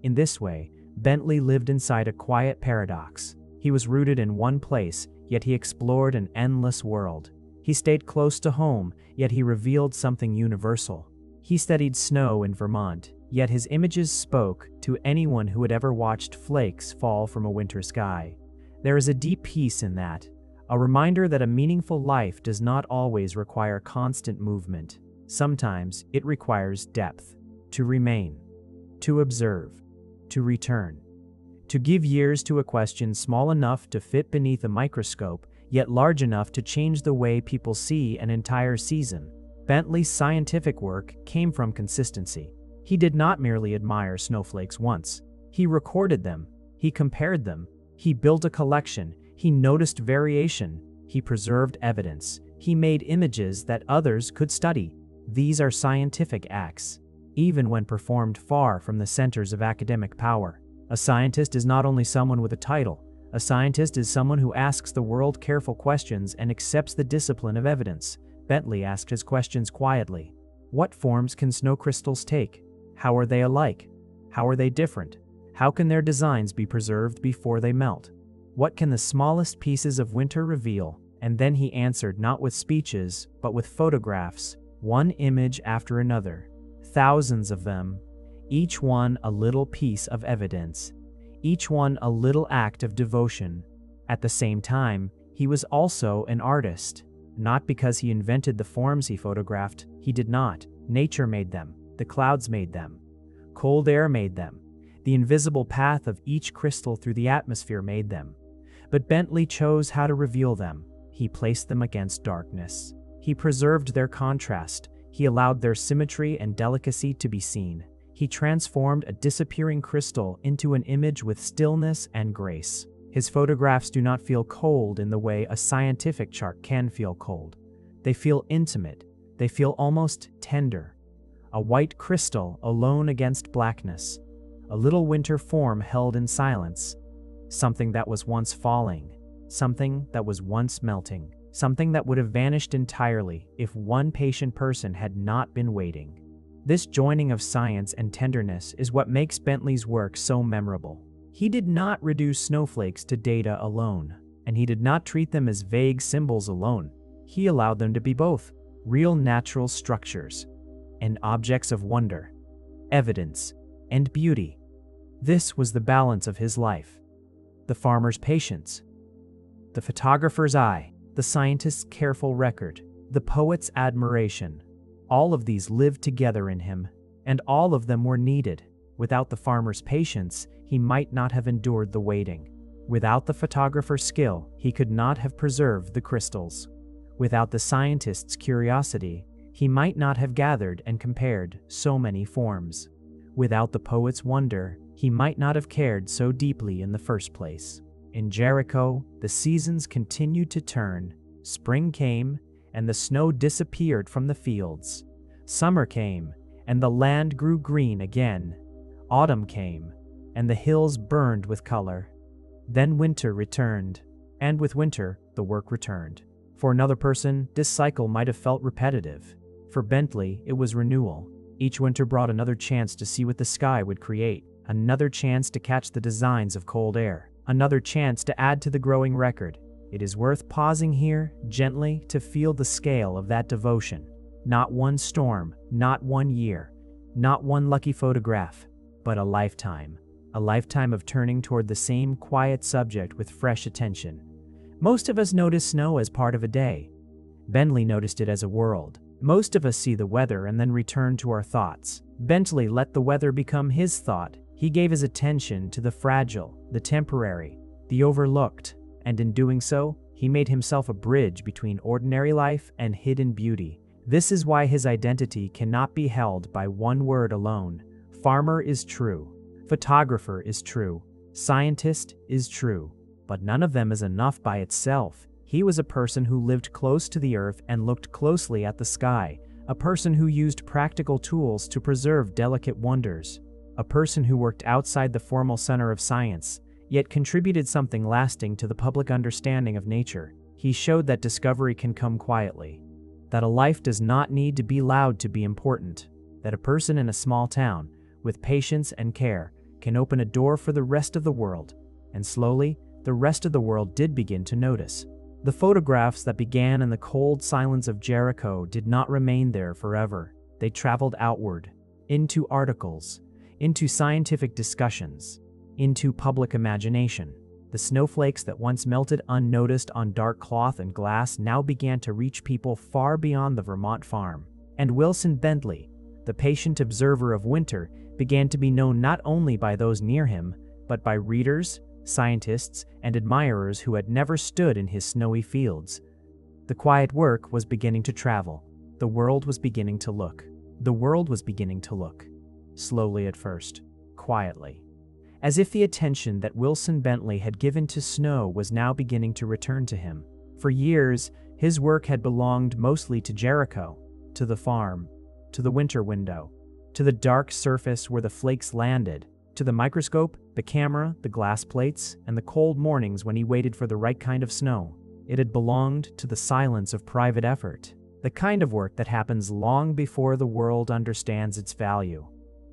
In this way, Bentley lived inside a quiet paradox. He was rooted in one place, yet he explored an endless world. He stayed close to home, yet he revealed something universal. He studied snow in Vermont, yet his images spoke to anyone who had ever watched flakes fall from a winter sky. There is a deep peace in that, a reminder that a meaningful life does not always require constant movement. Sometimes it requires depth, to remain, to observe, to return, to give years to a question small enough to fit beneath a microscope, yet large enough to change the way people see an entire season. Bentley's scientific work came from consistency. He did not merely admire snowflakes once. He recorded them, he compared them, he built a collection, he noticed variation, he preserved evidence, he made images that others could study. These are scientific acts, even when performed far from the centers of academic power. A scientist is not only someone with a title. A scientist is someone who asks the world careful questions and accepts the discipline of evidence. Bentley asked his questions quietly. What forms can snow crystals take? How are they alike? How are they different? How can their designs be preserved before they melt? What can the smallest pieces of winter reveal? And then he answered not with speeches, but with photographs, one image after another, thousands of them, each one a little piece of evidence, each one a little act of devotion. At the same time, he was also an artist, not because he invented the forms he photographed. He did not. Nature made them. The clouds made them. Cold air made them. The invisible path of each crystal through the atmosphere made them. But Bentley chose how to reveal them. He placed them against darkness. He preserved their contrast. He allowed their symmetry and delicacy to be seen. He transformed a disappearing crystal into an image with stillness and grace. His photographs do not feel cold in the way a scientific chart can feel cold. They feel intimate. They feel almost tender. A white crystal alone against blackness. A little winter form held in silence. Something that was once falling. Something that was once melting. Something that would have vanished entirely if one patient person had not been waiting. This joining of science and tenderness is what makes Bentley's work so memorable. He did not reduce snowflakes to data alone, and he did not treat them as vague symbols alone. He allowed them to be both real natural structures and objects of wonder, evidence, and beauty. This was the balance of his life. The farmer's patience, the photographer's eye, the scientist's careful record, the poet's admiration. All of these lived together in him, and all of them were needed. Without the farmer's patience, he might not have endured the waiting. Without the photographer's skill, he could not have preserved the crystals. Without the scientist's curiosity, he might not have gathered and compared so many forms. Without the poet's wonder, he might not have cared so deeply in the first place. In Jericho, the seasons continued to turn. Spring came, and the snow disappeared from the fields. Summer came, and the land grew green again. Autumn came, and the hills burned with color. Then winter returned, and with winter, the work returned. For another person, this cycle might have felt repetitive. For Bentley, it was renewal. Each winter brought another chance to see what the sky would create, another chance to catch the designs of cold air, another chance to add to the growing record. It is worth pausing here, gently, to feel the scale of that devotion. Not one storm, not one year, not one lucky photograph, but a lifetime of turning toward the same quiet subject with fresh attention. Most of us notice snow as part of a day. Bentley noticed it as a world. Most of us see the weather and then return to our thoughts. Bentley let the weather become his thought. He gave his attention to the fragile, the temporary, the overlooked, and in doing so, he made himself a bridge between ordinary life and hidden beauty. This is why his identity cannot be held by one word alone. Farmer is true. Photographer is true. Scientist is true. But none of them is enough by itself. He was a person who lived close to the earth and looked closely at the sky, a person who used practical tools to preserve delicate wonders, a person who worked outside the formal center of science, yet contributed something lasting to the public understanding of nature. He showed that discovery can come quietly, that a life does not need to be loud to be important, that a person in a small town, with patience and care, can open a door for the rest of the world. And slowly, the rest of the world did begin to notice. The photographs that began in the cold silence of Jericho did not remain there forever. They traveled outward, into articles, into scientific discussions, into public imagination. The snowflakes that once melted unnoticed on dark cloth and glass now began to reach people far beyond the Vermont farm. And Wilson Bentley, the patient observer of winter, began to be known not only by those near him, but by readers, scientists, and admirers who had never stood in his snowy fields. The quiet work was beginning to travel. The world was beginning to look. The world was beginning to look. Slowly at first, quietly. As if the attention that Wilson Bentley had given to snow was now beginning to return to him. For years, his work had belonged mostly to Jericho, to the farm, to the winter window, to the dark surface where the flakes landed, to the microscope, the camera, the glass plates, and the cold mornings when he waited for the right kind of snow. It had belonged to the silence of private effort, the kind of work that happens long before the world understands its value.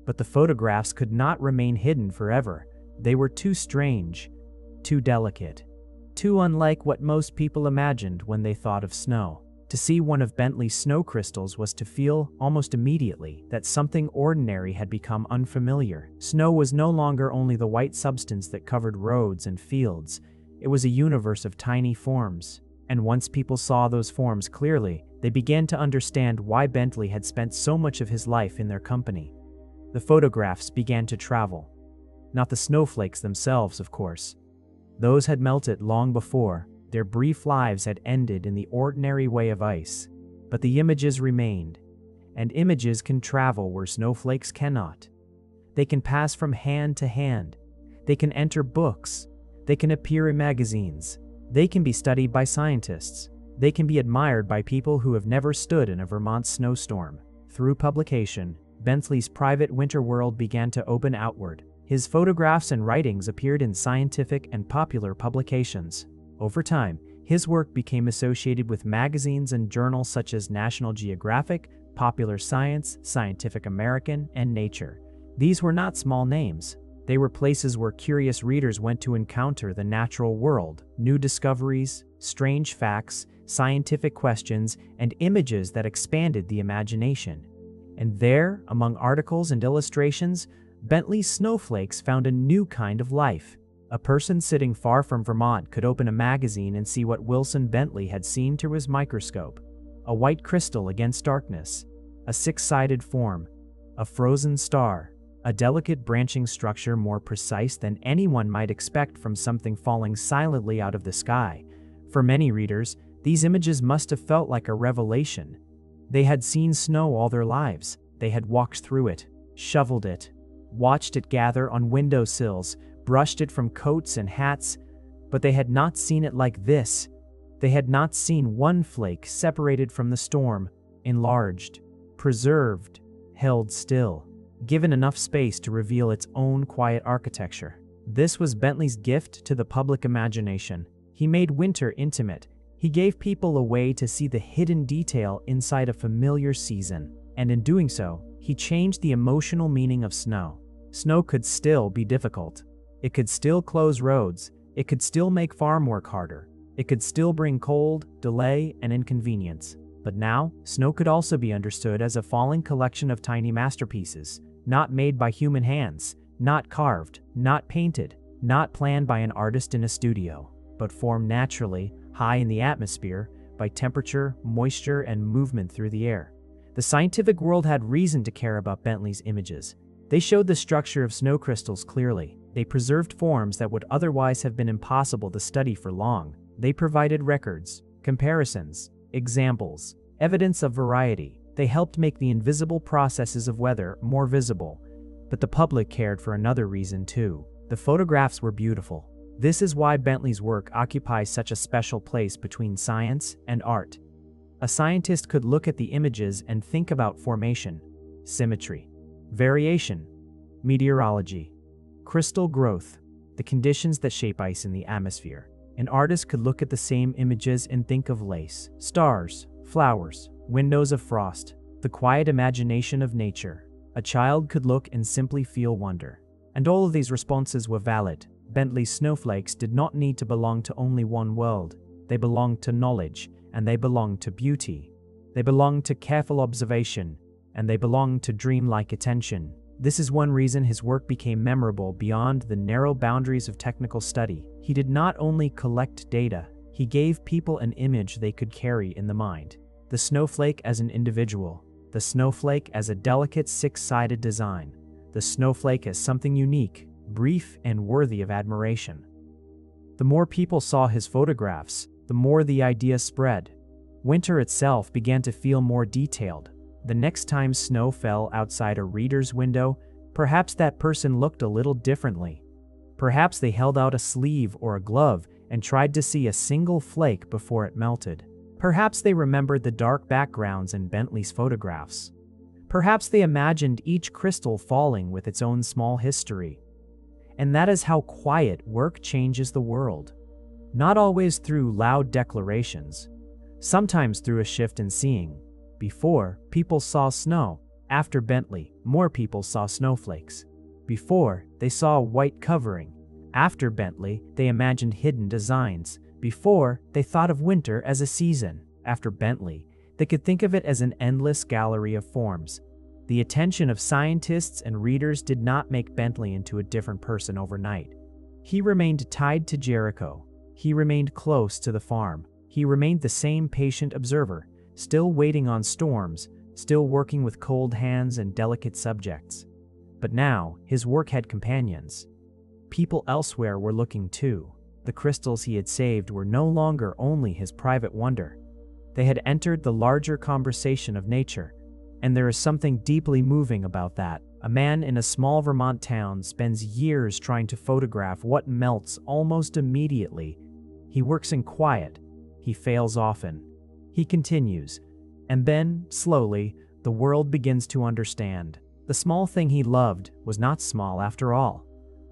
But the photographs could not remain hidden forever. They were too strange, too delicate, too unlike what most people imagined when they thought of snow. To see one of Bentley's snow crystals was to feel, almost immediately, that something ordinary had become unfamiliar. Snow was no longer only the white substance that covered roads and fields. It was a universe of tiny forms. And once people saw those forms clearly, they began to understand why Bentley had spent so much of his life in their company. The photographs began to travel. Not the snowflakes themselves, of course. Those had melted long before. Their brief lives had ended in the ordinary way of ice. But the images remained. And images can travel where snowflakes cannot. They can pass from hand to hand. They can enter books. They can appear in magazines. They can be studied by scientists. They can be admired by people who have never stood in a Vermont snowstorm. Through publication, Bentley's private winter world began to open outward. His photographs and writings appeared in scientific and popular publications. Over time, his work became associated with magazines and journals such as National Geographic, Popular Science, Scientific American, and Nature. These were not small names. They were places where curious readers went to encounter the natural world, new discoveries, strange facts, scientific questions, and images that expanded the imagination. And there, among articles and illustrations, Bentley's snowflakes found a new kind of life. A person sitting far from Vermont could open a magazine and see what Wilson Bentley had seen through his microscope. A white crystal against darkness, a six-sided form, a frozen star, a delicate branching structure more precise than anyone might expect from something falling silently out of the sky. For many readers, these images must have felt like a revelation. They had seen snow all their lives. They had walked through it, shoveled it, watched it gather on windowsills, brushed it from coats and hats, but they had not seen it like this. They had not seen one flake separated from the storm, enlarged, preserved, held still, given enough space to reveal its own quiet architecture. This was Bentley's gift to the public imagination. He made winter intimate. He gave people a way to see the hidden detail inside a familiar season. And in doing so, he changed the emotional meaning of snow. Snow could still be difficult. It could still close roads. It could still make farm work harder. It could still bring cold, delay, and inconvenience. But now, snow could also be understood as a falling collection of tiny masterpieces, not made by human hands, not carved, not painted, not planned by an artist in a studio, but formed naturally, high in the atmosphere, by temperature, moisture, and movement through the air. The scientific world had reason to care about Bentley's images. They showed the structure of snow crystals clearly. They preserved forms that would otherwise have been impossible to study for long. They provided records, comparisons, examples, evidence of variety. They helped make the invisible processes of weather more visible. But the public cared for another reason too. The photographs were beautiful. This is why Bentley's work occupies such a special place between science and art. A scientist could look at the images and think about formation, symmetry, variation, meteorology, crystal growth, the conditions that shape ice in the atmosphere. An artist could look at the same images and think of lace, stars, flowers, windows of frost, the quiet imagination of nature. A child could look and simply feel wonder. And all of these responses were valid. Bentley's snowflakes did not need to belong to only one world. They belonged to knowledge, and they belonged to beauty. They belonged to careful observation, and they belonged to dreamlike attention. This is one reason his work became memorable beyond the narrow boundaries of technical study. He did not only collect data, he gave people an image they could carry in the mind. The snowflake as an individual, the snowflake as a delicate six-sided design, the snowflake as something unique, brief, and worthy of admiration. The more people saw his photographs, the more the idea spread. Winter itself began to feel more detailed. The next time snow fell outside a reader's window, perhaps that person looked a little differently. Perhaps they held out a sleeve or a glove and tried to see a single flake before it melted. Perhaps they remembered the dark backgrounds in Bentley's photographs. Perhaps they imagined each crystal falling with its own small history. And that is how quiet work changes the world. Not always through loud declarations, sometimes through a shift in seeing. Before, people saw snow. After Bentley, more people saw snowflakes. Before, they saw a white covering. After Bentley, they imagined hidden designs. Before, they thought of winter as a season. After Bentley, they could think of it as an endless gallery of forms. The attention of scientists and readers did not make Bentley into a different person overnight. He remained tied to Jericho. He remained close to the farm. He remained the same patient observer, still waiting on storms, still working with cold hands and delicate subjects. But now, his work had companions. People elsewhere were looking too. The crystals he had saved were no longer only his private wonder. They had entered the larger conversation of nature. And there is something deeply moving about that. A man in a small Vermont town spends years trying to photograph what melts almost immediately. He works in quiet. He fails often. He continues. And then, slowly, the world begins to understand. The small thing he loved was not small after all.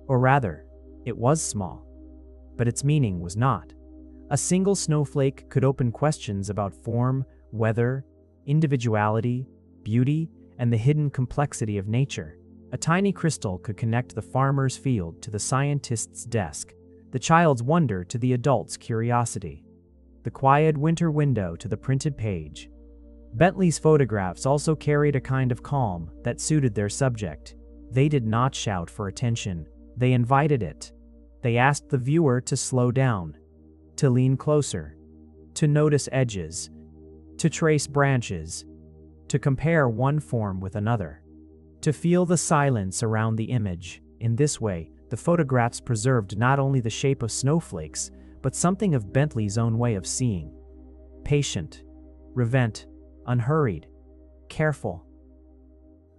Or rather, it was small. But its meaning was not. A single snowflake could open questions about form, weather, individuality, beauty, and the hidden complexity of nature. A tiny crystal could connect the farmer's field to the scientist's desk, the child's wonder to the adult's curiosity, the quiet winter window to the printed page. Bentley's photographs also carried a kind of calm that suited their subject. They did not shout for attention. They invited it. They asked the viewer to slow down, to lean closer, to notice edges, to trace branches, to compare one form with another, to feel the silence around the image. In this way, the photographs preserved not only the shape of snowflakes, but something of Bentley's own way of seeing. Patient, reverent, unhurried, careful.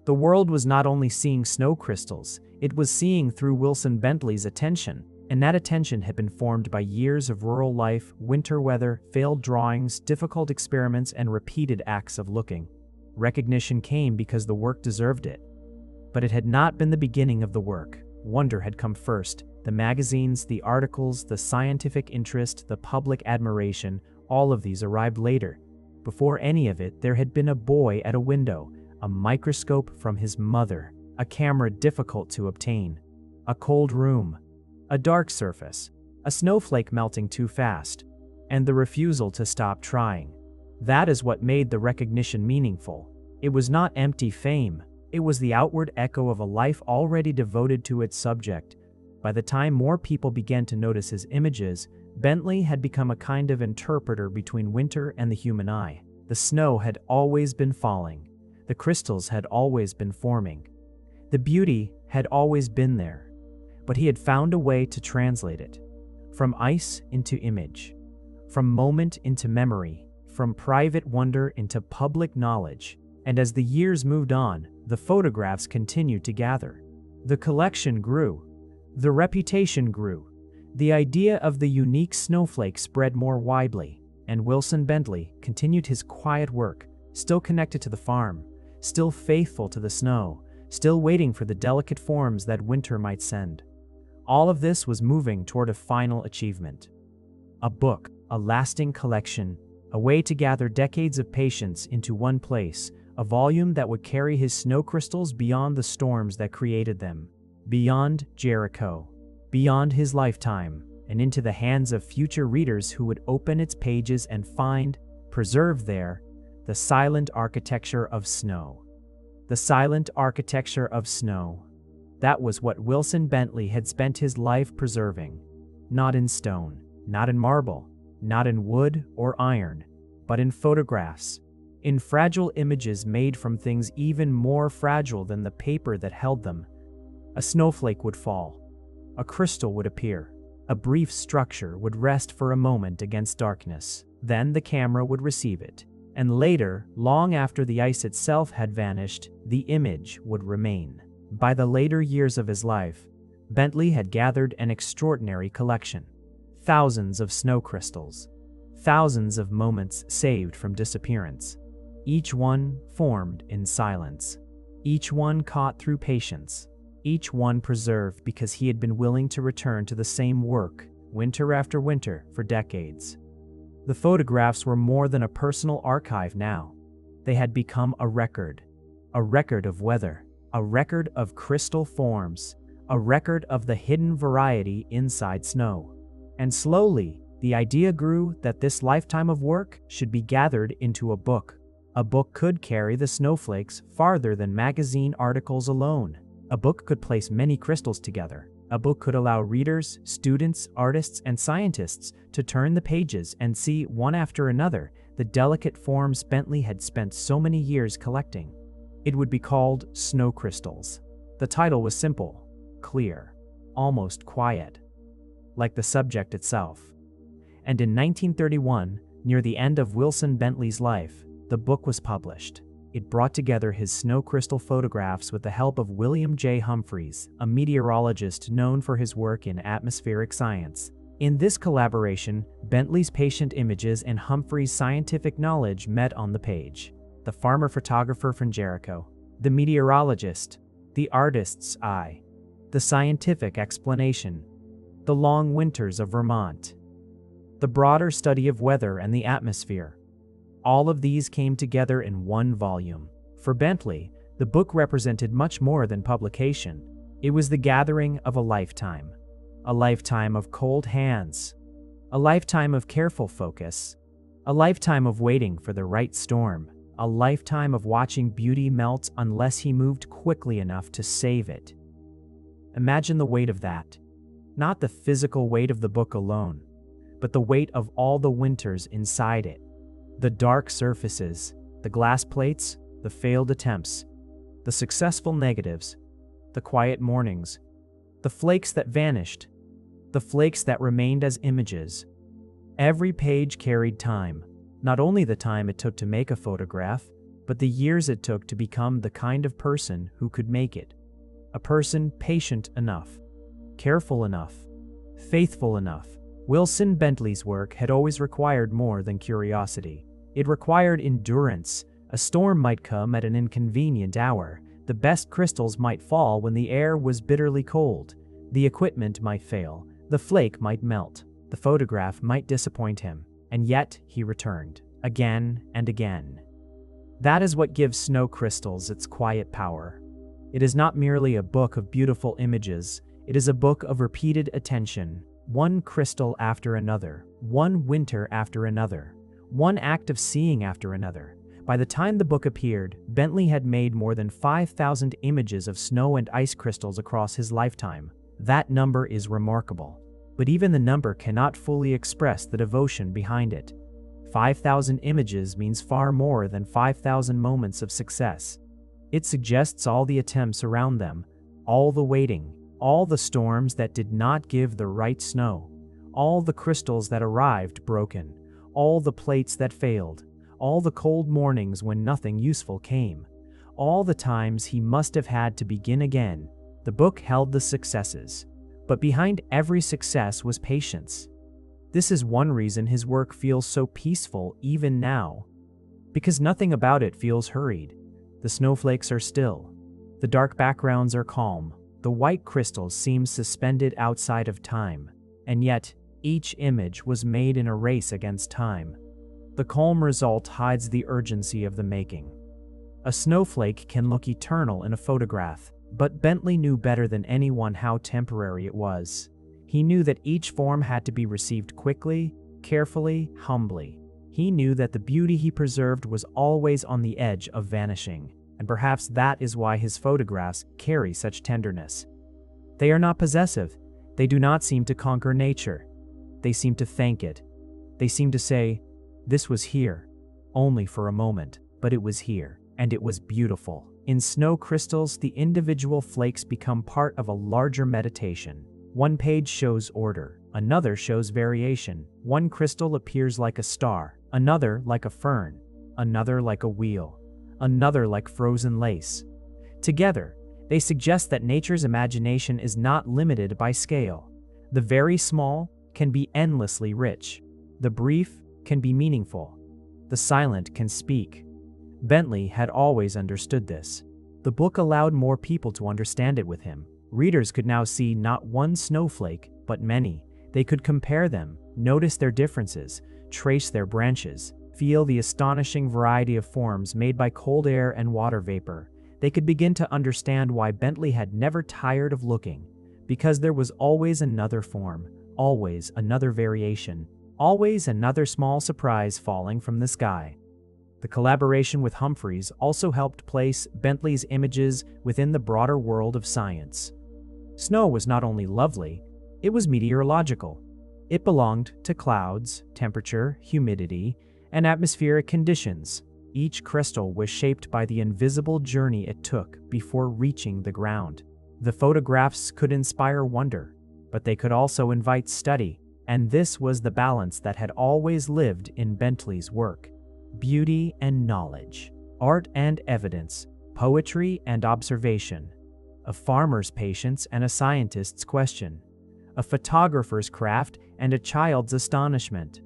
The world was not only seeing snow crystals, it was seeing through Wilson Bentley's attention, and that attention had been formed by years of rural life, winter weather, failed drawings, difficult experiments, and repeated acts of looking. Recognition came because the work deserved it. But it had not been the beginning of the work. Wonder had come first. The magazines, the articles, the scientific interest, the public admiration, all of these arrived later. Before any of it, there had been a boy at a window, a microscope from his mother, a camera difficult to obtain, a cold room, a dark surface, a snowflake melting too fast, and the refusal to stop trying. That is what made the recognition meaningful. It was not empty fame. It was the outward echo of a life already devoted to its subject. By the time more people began to notice his images, Bentley had become a kind of interpreter between winter and the human eye. The snow had always been falling. The crystals had always been forming. The beauty had always been there. But he had found a way to translate it. From ice into image. From moment into memory. From private wonder into public knowledge. And as the years moved on, the photographs continued to gather. The collection grew. The reputation grew. The idea of the unique snowflake spread more widely, and Wilson Bentley continued his quiet work, still connected to the farm, still faithful to the snow, still waiting for the delicate forms that winter might send. All of this was moving toward a final achievement. A book, a lasting collection, a way to gather decades of patience into one place, a volume that would carry his snow crystals beyond the storms that created them, beyond Jericho, beyond his lifetime, and into the hands of future readers who would open its pages and find, preserved there, the silent architecture of snow. The silent architecture of snow. That was what Wilson Bentley had spent his life preserving. Not in stone, not in marble, not in wood or iron, but in photographs, in fragile images made from things even more fragile than the paper that held them. A snowflake would fall. A crystal would appear. A brief structure would rest for a moment against darkness. Then the camera would receive it. And later, long after the ice itself had vanished, the image would remain. By the later years of his life, Bentley had gathered an extraordinary collection. Thousands of snow crystals. Thousands of moments saved from disappearance. Each one formed in silence. Each one caught through patience. Each one preserved because he had been willing to return to the same work, winter after winter, for decades. The photographs were more than a personal archive now. They had become a record of weather, a record of crystal forms, a record of the hidden variety inside snow. And slowly, the idea grew that this lifetime of work should be gathered into a book. A book could carry the snowflakes farther than magazine articles alone. A book could place many crystals together. A book could allow readers, students, artists, and scientists to turn the pages and see, one after another, the delicate forms Bentley had spent so many years collecting. It would be called Snow Crystals. The title was simple, clear, almost quiet, like the subject itself. And in 1931, near the end of Wilson Bentley's life, the book was published. It brought together his snow crystal photographs with the help of William J. Humphreys, a meteorologist known for his work in atmospheric science. In this collaboration, Bentley's patient images and Humphreys' scientific knowledge met on the page. The farmer photographer from Jericho, the meteorologist, the artist's eye, the scientific explanation, the long winters of Vermont, the broader study of weather and the atmosphere. All of these came together in one volume. For Bentley, the book represented much more than publication. It was the gathering of a lifetime of cold hands, a lifetime of careful focus, a lifetime of waiting for the right storm, a lifetime of watching beauty melt unless he moved quickly enough to save it. Imagine the weight of that. Not the physical weight of the book alone, but the weight of all the winters inside it. The dark surfaces, the glass plates, the failed attempts, the successful negatives, the quiet mornings, the flakes that vanished, the flakes that remained as images. Every page carried time, not only the time it took to make a photograph, but the years it took to become the kind of person who could make it. A person patient enough, careful enough, faithful enough. Wilson Bentley's work had always required more than curiosity. It required endurance. A storm might come at an inconvenient hour. The best crystals might fall when the air was bitterly cold. The equipment might fail. The flake might melt. The photograph might disappoint him. And yet he returned, again and again. That is what gives snow crystals its quiet power. It is not merely a book of beautiful images. It is a book of repeated attention, one crystal after another, one winter after another, one act of seeing after another. By the time the book appeared, Bentley had made more than 5,000 images of snow and ice crystals across his lifetime. That number is remarkable. But even the number cannot fully express the devotion behind it. 5,000 images means far more than 5,000 moments of success. It suggests all the attempts around them, all the waiting, all the storms that did not give the right snow, all the crystals that arrived broken, all the plates that failed, all the cold mornings when nothing useful came, all the times he must have had to begin again. The book held the successes, but behind every success was patience. This is one reason his work feels so peaceful even now, because nothing about it feels hurried. The snowflakes are still. The dark backgrounds are calm. The white crystals seem suspended outside of time, and yet each image was made in a race against time. The calm result hides the urgency of the making. A snowflake can look eternal in a photograph, but Bentley knew better than anyone how temporary it was. He knew that each form had to be received quickly, carefully, humbly. He knew that the beauty he preserved was always on the edge of vanishing, and perhaps that is why his photographs carry such tenderness. They are not possessive. They do not seem to conquer nature. They seem to thank it. They seem to say, "This was here, only for a moment, but it was here, and it was beautiful." In snow crystals, the individual flakes become part of a larger meditation. One page shows order, another shows variation. One crystal appears like a star, another like a fern, another like a wheel, another like frozen lace. Together, they suggest that nature's imagination is not limited by scale. The very small can be endlessly rich. The brief can be meaningful. The silent can speak. Bentley had always understood this. The book allowed more people to understand it with him. Readers could now see not one snowflake, but many. They could compare them, notice their differences, trace their branches, feel the astonishing variety of forms made by cold air and water vapor. They could begin to understand why Bentley had never tired of looking, because there was always another form, always another variation, always another small surprise falling from the sky. The collaboration with Humphreys also helped place Bentley's images within the broader world of science. Snow was not only lovely, it was meteorological. It belonged to clouds, temperature, humidity, and atmospheric conditions. Each crystal was shaped by the invisible journey it took before reaching the ground. The photographs could inspire wonder, but they could also invite study, and this was the balance that had always lived in Bentley's work. Beauty and knowledge, art and evidence, poetry and observation, a farmer's patience and a scientist's question, a photographer's craft and a child's astonishment.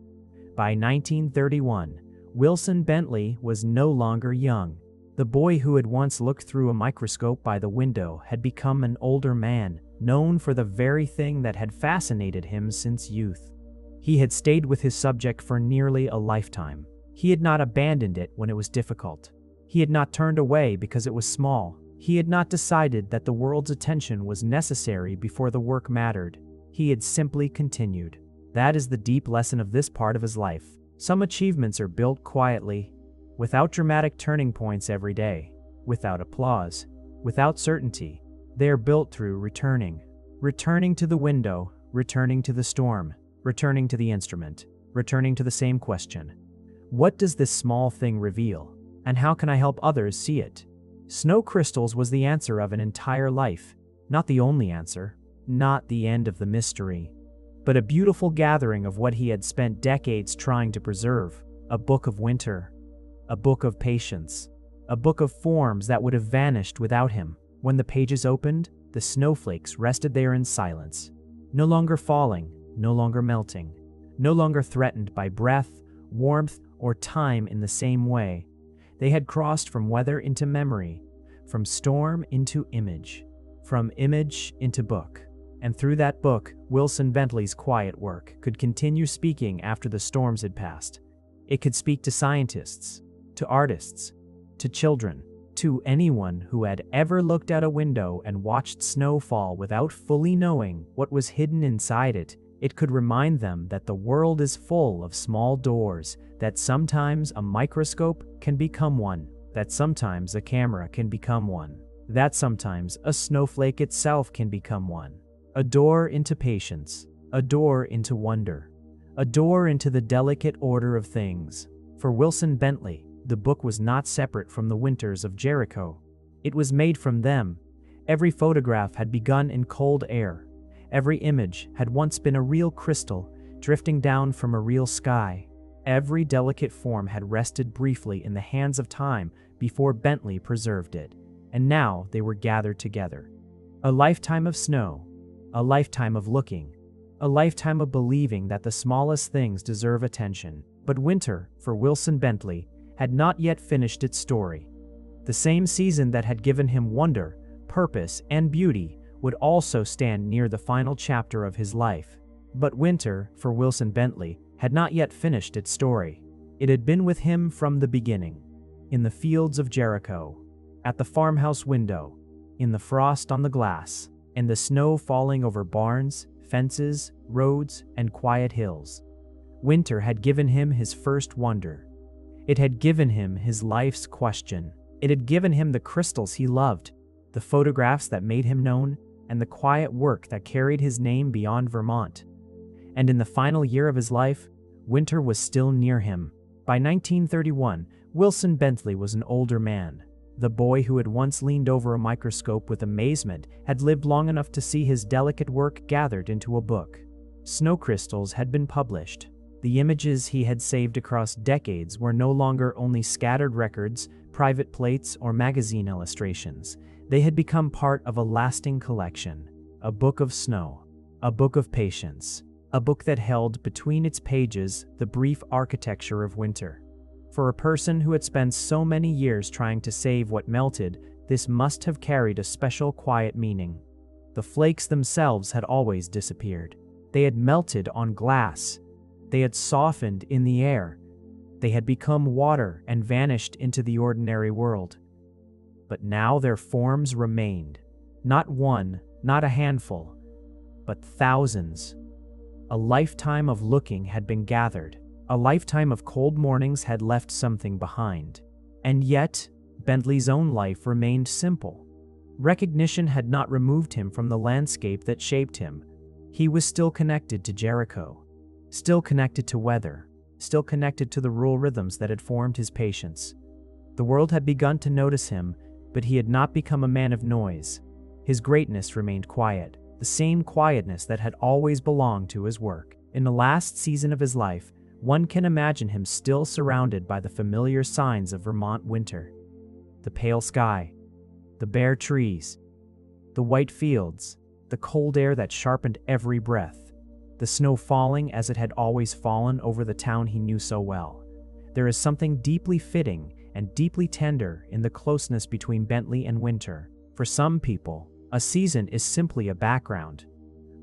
By 1931, Wilson Bentley was no longer young. The boy who had once looked through a microscope by the window had become an older man, known for the very thing that had fascinated him since youth. He had stayed with his subject for nearly a lifetime. He had not abandoned it when it was difficult. He had not turned away because it was small. He had not decided that the world's attention was necessary before the work mattered. He had simply continued. That is the deep lesson of this part of his life. Some achievements are built quietly, without dramatic turning points every day, without applause, without certainty. They are built through returning to the window, returning to the storm, returning to the instrument, returning to the same question. What does this small thing reveal, and how can I help others see it? Snow crystals was the answer of an entire life, not the only answer, not the end of the mystery, but a beautiful gathering of what he had spent decades trying to preserve, a book of winter, a book of patience, a book of forms that would have vanished without him. When the pages opened, the snowflakes rested there in silence, no longer falling, no longer melting, no longer threatened by breath, warmth, or time in the same way. They had crossed from weather into memory, from storm into image, from image into book. And through that book, Wilson Bentley's quiet work could continue speaking after the storms had passed. It could speak to scientists, to artists, to children, to anyone who had ever looked out a window and watched snow fall without fully knowing what was hidden inside it. It could remind them that the world is full of small doors, that sometimes a microscope can become one, that sometimes a camera can become one, that sometimes a snowflake itself can become one. A door into patience, a door into wonder, a door into the delicate order of things. For Wilson Bentley, the book was not separate from the winters of Jericho. It was made from them. Every photograph had begun in cold air. Every image had once been a real crystal, drifting down from a real sky. Every delicate form had rested briefly in the hands of time before Bentley preserved it, and now they were gathered together. A lifetime of snow, a lifetime of looking, a lifetime of believing that the smallest things deserve attention. But winter, for Wilson Bentley, had not yet finished its story. The same season that had given him wonder, purpose, and beauty would also stand near the final chapter of his life. But winter, for Wilson Bentley, had not yet finished its story. It had been with him from the beginning. In the fields of Jericho, at the farmhouse window, in the frost on the glass, and the snow falling over barns, fences, roads, and quiet hills. Winter had given him his first wonder. It had given him his life's question. It had given him the crystals he loved, the photographs that made him known, and the quiet work that carried his name beyond Vermont. And in the final year of his life, winter was still near him. By 1931, Wilson Bentley was an older man. The boy who had once leaned over a microscope with amazement had lived long enough to see his delicate work gathered into a book. Snow crystals had been published. The images he had saved across decades were no longer only scattered records, private plates, or magazine illustrations. They had become part of a lasting collection, a book of snow, a book of patience, a book that held between its pages the brief architecture of winter. For a person who had spent so many years trying to save what melted, this must have carried a special quiet meaning. The flakes themselves had always disappeared. They had melted on glass. They had softened in the air. They had become water and vanished into the ordinary world. But now their forms remained. Not one, not a handful, but thousands. A lifetime of looking had been gathered. A lifetime of cold mornings had left something behind. And yet, Bentley's own life remained simple. Recognition had not removed him from the landscape that shaped him. He was still connected to Jericho, still connected to weather, still connected to the rural rhythms that had formed his patience. The world had begun to notice him, but he had not become a man of noise. His greatness remained quiet, the same quietness that had always belonged to his work. In the last season of his life, one can imagine him still surrounded by the familiar signs of Vermont winter. The pale sky, the bare trees, the white fields, the cold air that sharpened every breath, the snow falling as it had always fallen over the town he knew so well. There is something deeply fitting and deeply tender in the closeness between Bentley and winter. For some people, a season is simply a background.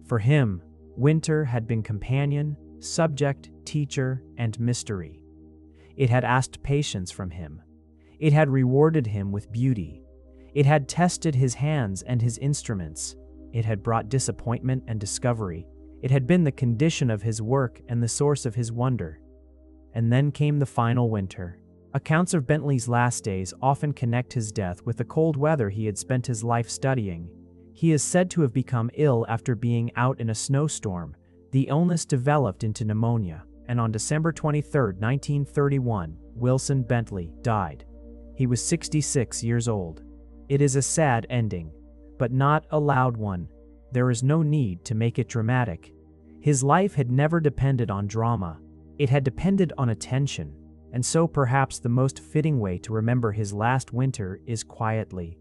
For him, winter had been companion, subject, teacher, and mystery. It had asked patience from him. It had rewarded him with beauty. It had tested his hands and his instruments. It had brought disappointment and discovery. It had been the condition of his work and the source of his wonder. And then came the final winter. Accounts of Bentley's last days often connect his death with the cold weather he had spent his life studying. He is said to have become ill after being out in a snowstorm. The illness developed into pneumonia, and on December 23, 1931, Wilson Bentley died. He was 66 years old. It is a sad ending, but not a loud one. There is no need to make it dramatic. His life had never depended on drama. It had depended on attention. And so perhaps the most fitting way to remember his last winter is quietly.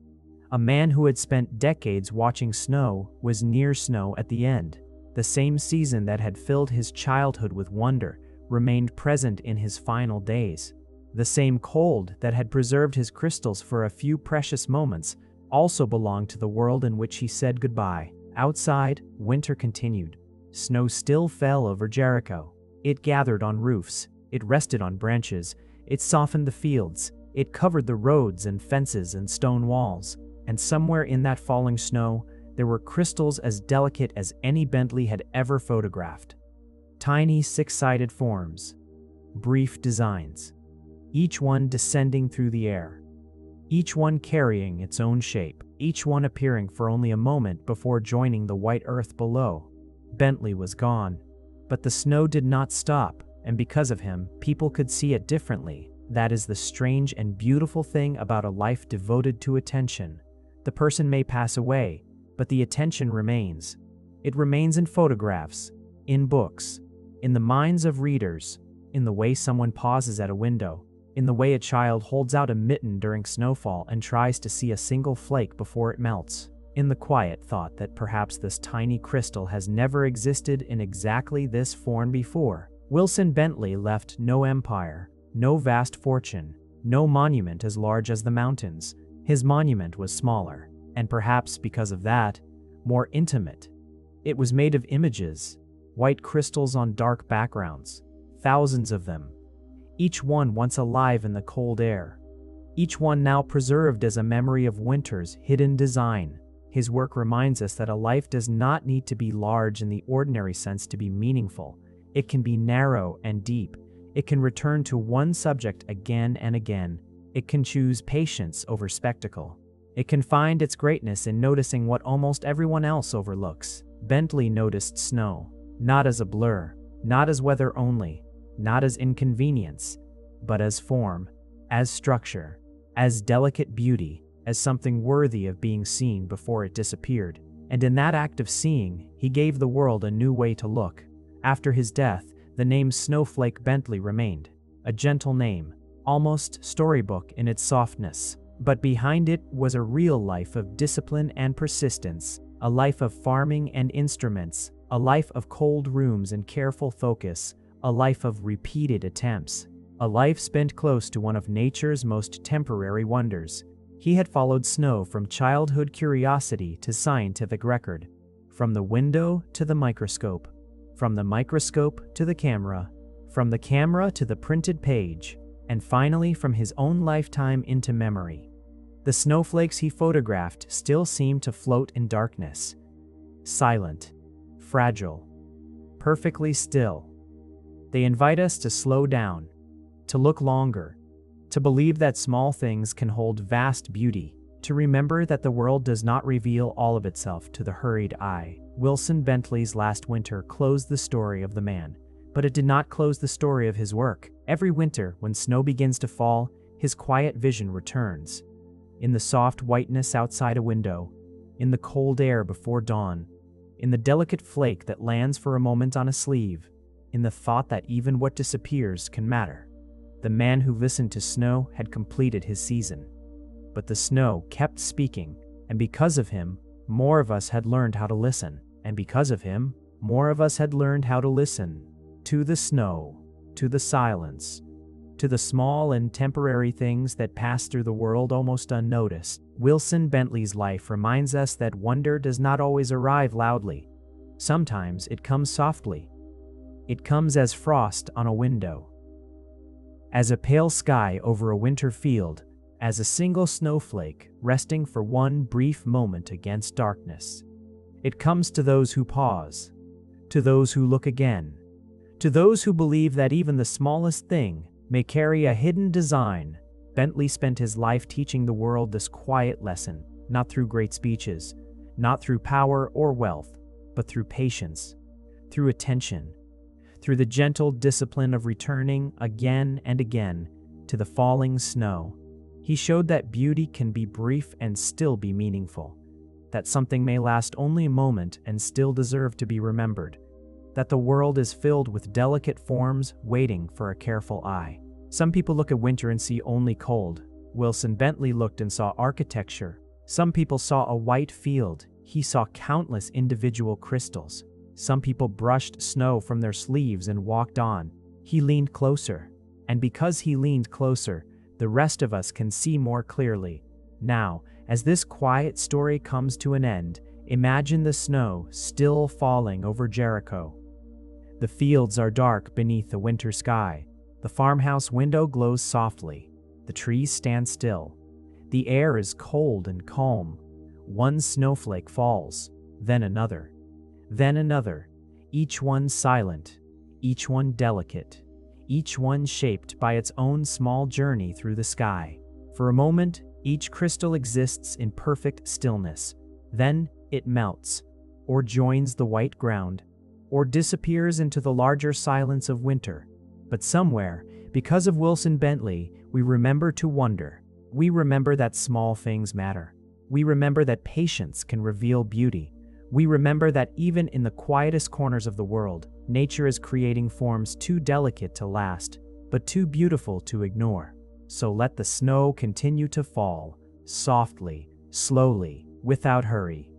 A man who had spent decades watching snow was near snow at the end. The same season that had filled his childhood with wonder remained present in his final days. The same cold that had preserved his crystals for a few precious moments also belonged to the world in which he said goodbye. Outside, winter continued. Snow still fell over Jericho. It gathered on roofs, it rested on branches, it softened the fields, it covered the roads and fences and stone walls. And somewhere in that falling snow, there were crystals as delicate as any Bentley had ever photographed. Tiny six-sided forms, brief designs, each one descending through the air, each one carrying its own shape, each one appearing for only a moment before joining the white earth below. Bentley was gone, but the snow did not stop, and because of him, people could see it differently. That is the strange and beautiful thing about a life devoted to attention. The person may pass away, but the attention remains. It remains in photographs, in books, in the minds of readers, in the way someone pauses at a window, in the way a child holds out a mitten during snowfall and tries to see a single flake before it melts, in the quiet thought that perhaps this tiny crystal has never existed in exactly this form before. Wilson Bentley left no empire, no vast fortune, no monument as large as the mountains. His monument was smaller, and perhaps because of that, more intimate. It was made of images, white crystals on dark backgrounds, thousands of them, each one once alive in the cold air, each one now preserved as a memory of winter's hidden design. His work reminds us that a life does not need to be large in the ordinary sense to be meaningful. It can be narrow and deep. It can return to one subject again and again. It can choose patience over spectacle. It can find its greatness in noticing what almost everyone else overlooks. Bentley noticed snow, not as a blur, not as weather only, not as inconvenience, but as form, as structure, as delicate beauty, as something worthy of being seen before it disappeared. And in that act of seeing, he gave the world a new way to look. After his death, the name Snowflake Bentley remained, a gentle name, almost storybook in its softness. But behind it was a real life of discipline and persistence, a life of farming and instruments, a life of cold rooms and careful focus, a life of repeated attempts, a life spent close to one of nature's most temporary wonders. He had followed snow from childhood curiosity to scientific record, from the window to the microscope, from the microscope to the camera, from the camera to the printed page, and finally from his own lifetime into memory. The snowflakes he photographed still seemed to float in darkness, silent, fragile, perfectly still. They invite us to slow down, to look longer, to believe that small things can hold vast beauty, to remember that the world does not reveal all of itself to the hurried eye. Wilson Bentley's last winter closed the story of the man, but it did not close the story of his work. Every winter, when snow begins to fall, his quiet vision returns. In the soft whiteness outside a window, in the cold air before dawn, in the delicate flake that lands for a moment on a sleeve, in the thought that even what disappears can matter. The man who listened to snow had completed his season. But the snow kept speaking, and because of him, more of us had learned how to listen. And because of him, more of us had learned how to listen. To the snow, to the silence, to the small and temporary things that pass through the world almost unnoticed. Wilson Bentley's life reminds us that wonder does not always arrive loudly. Sometimes it comes softly. It comes as frost on a window, as a pale sky over a winter field, as a single snowflake resting for one brief moment against darkness. It comes to those who pause, to those who look again, to those who believe that even the smallest thing may carry a hidden design. Bentley spent his life teaching the world this quiet lesson, not through great speeches, not through power or wealth, but through patience, through attention, through the gentle discipline of returning again and again to the falling snow. He showed that beauty can be brief and still be meaningful, that something may last only a moment and still deserve to be remembered, that the world is filled with delicate forms waiting for a careful eye. Some people look at winter and see only cold. Wilson Bentley looked and saw architecture. Some people saw a white field. He saw countless individual crystals. Some people brushed snow from their sleeves and walked on. He leaned closer. And because he leaned closer, the rest of us can see more clearly. Now, as this quiet story comes to an end, imagine the snow still falling over Jericho. The fields are dark beneath the winter sky. The farmhouse window glows softly. The trees stand still. The air is cold and calm. One snowflake falls, then another, each one silent, each one delicate, each one shaped by its own small journey through the sky. For a moment, each crystal exists in perfect stillness. Then it melts, or joins the white ground, or disappears into the larger silence of winter. But somewhere, because of Wilson Bentley, we remember to wonder. We remember that small things matter. We remember that patience can reveal beauty. We remember that even in the quietest corners of the world, nature is creating forms too delicate to last, but too beautiful to ignore. So let the snow continue to fall, softly, slowly, without hurry.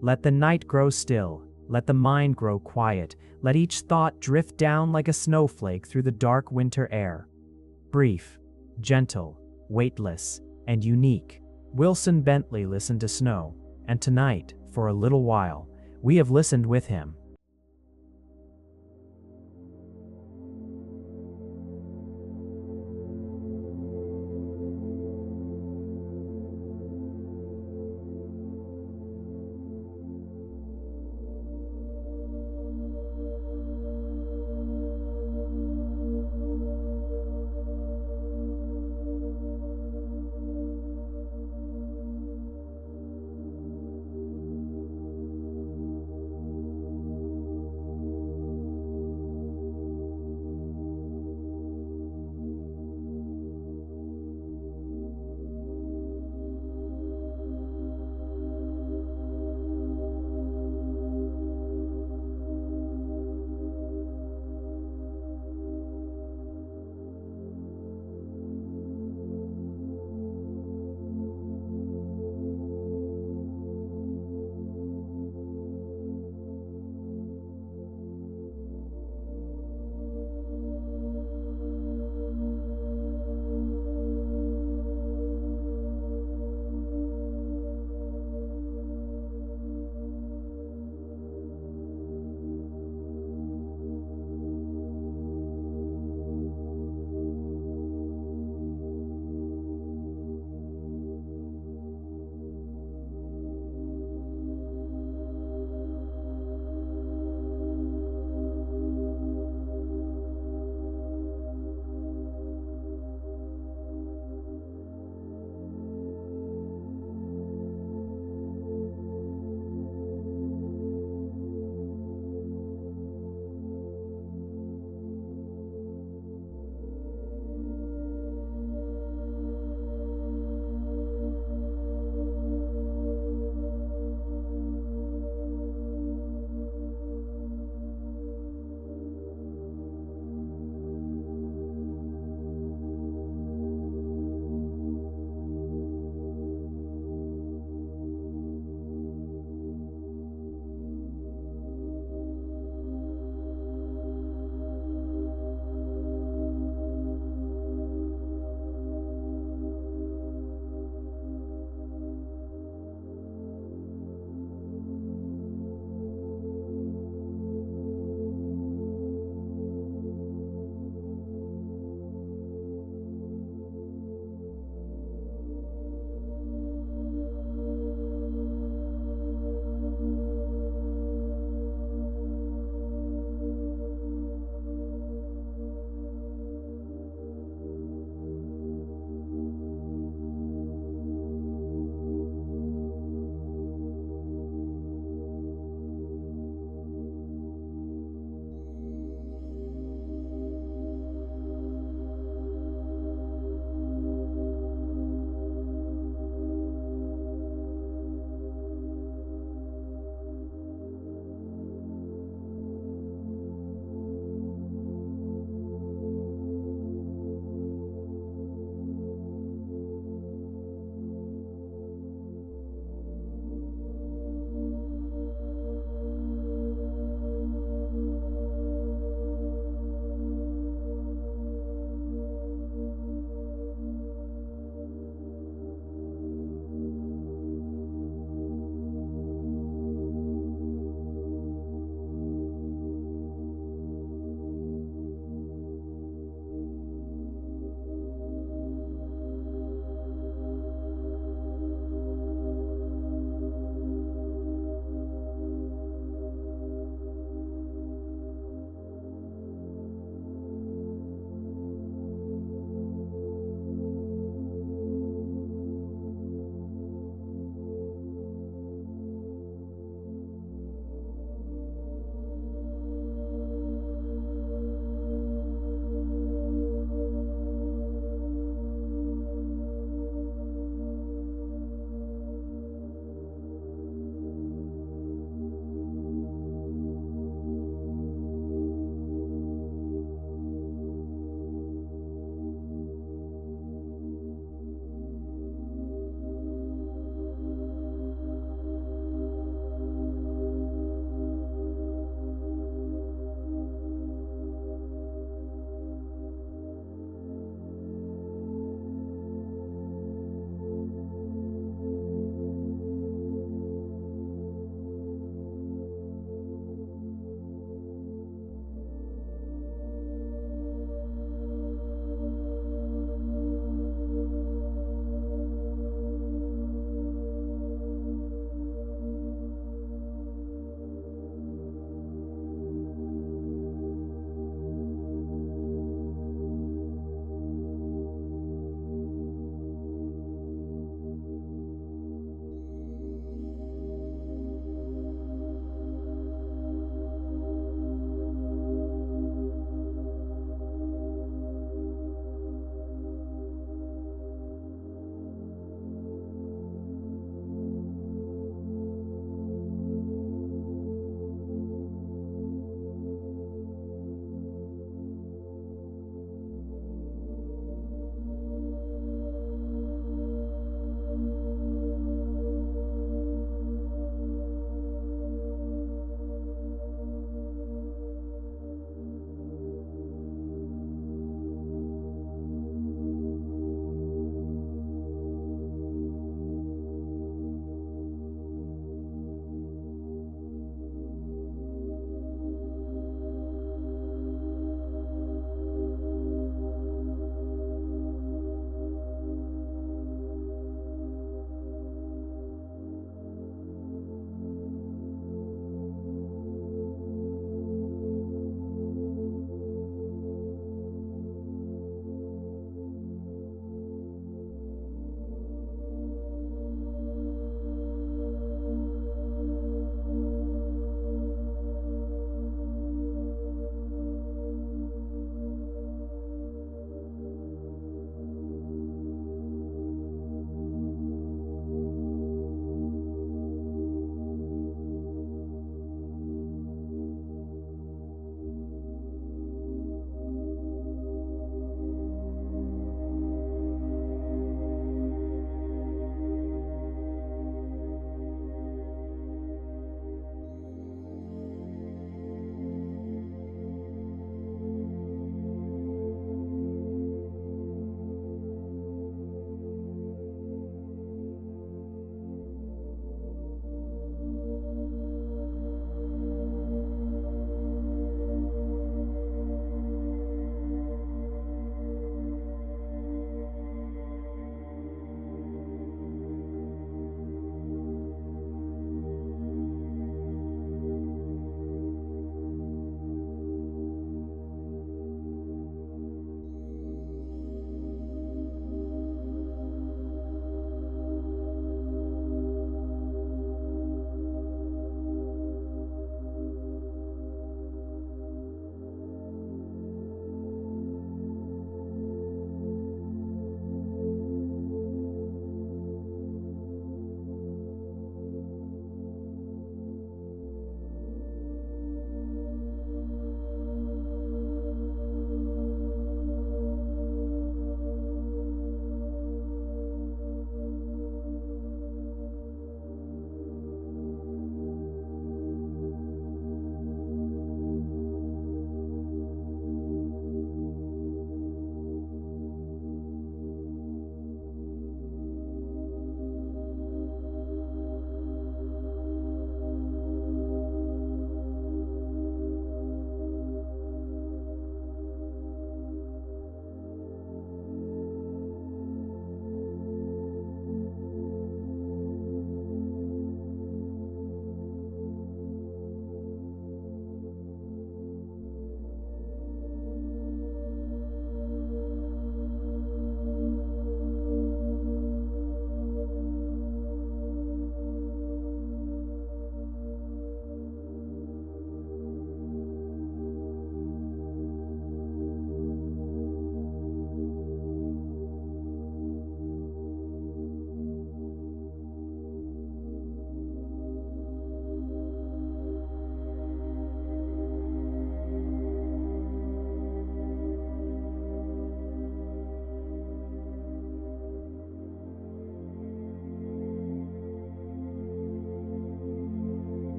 Let the night grow still. Let the mind grow quiet. Let each thought drift down like a snowflake through the dark winter air. Brief, gentle, weightless, and unique. Wilson Bentley listened to snow, and tonight, for a little while, we have listened with him.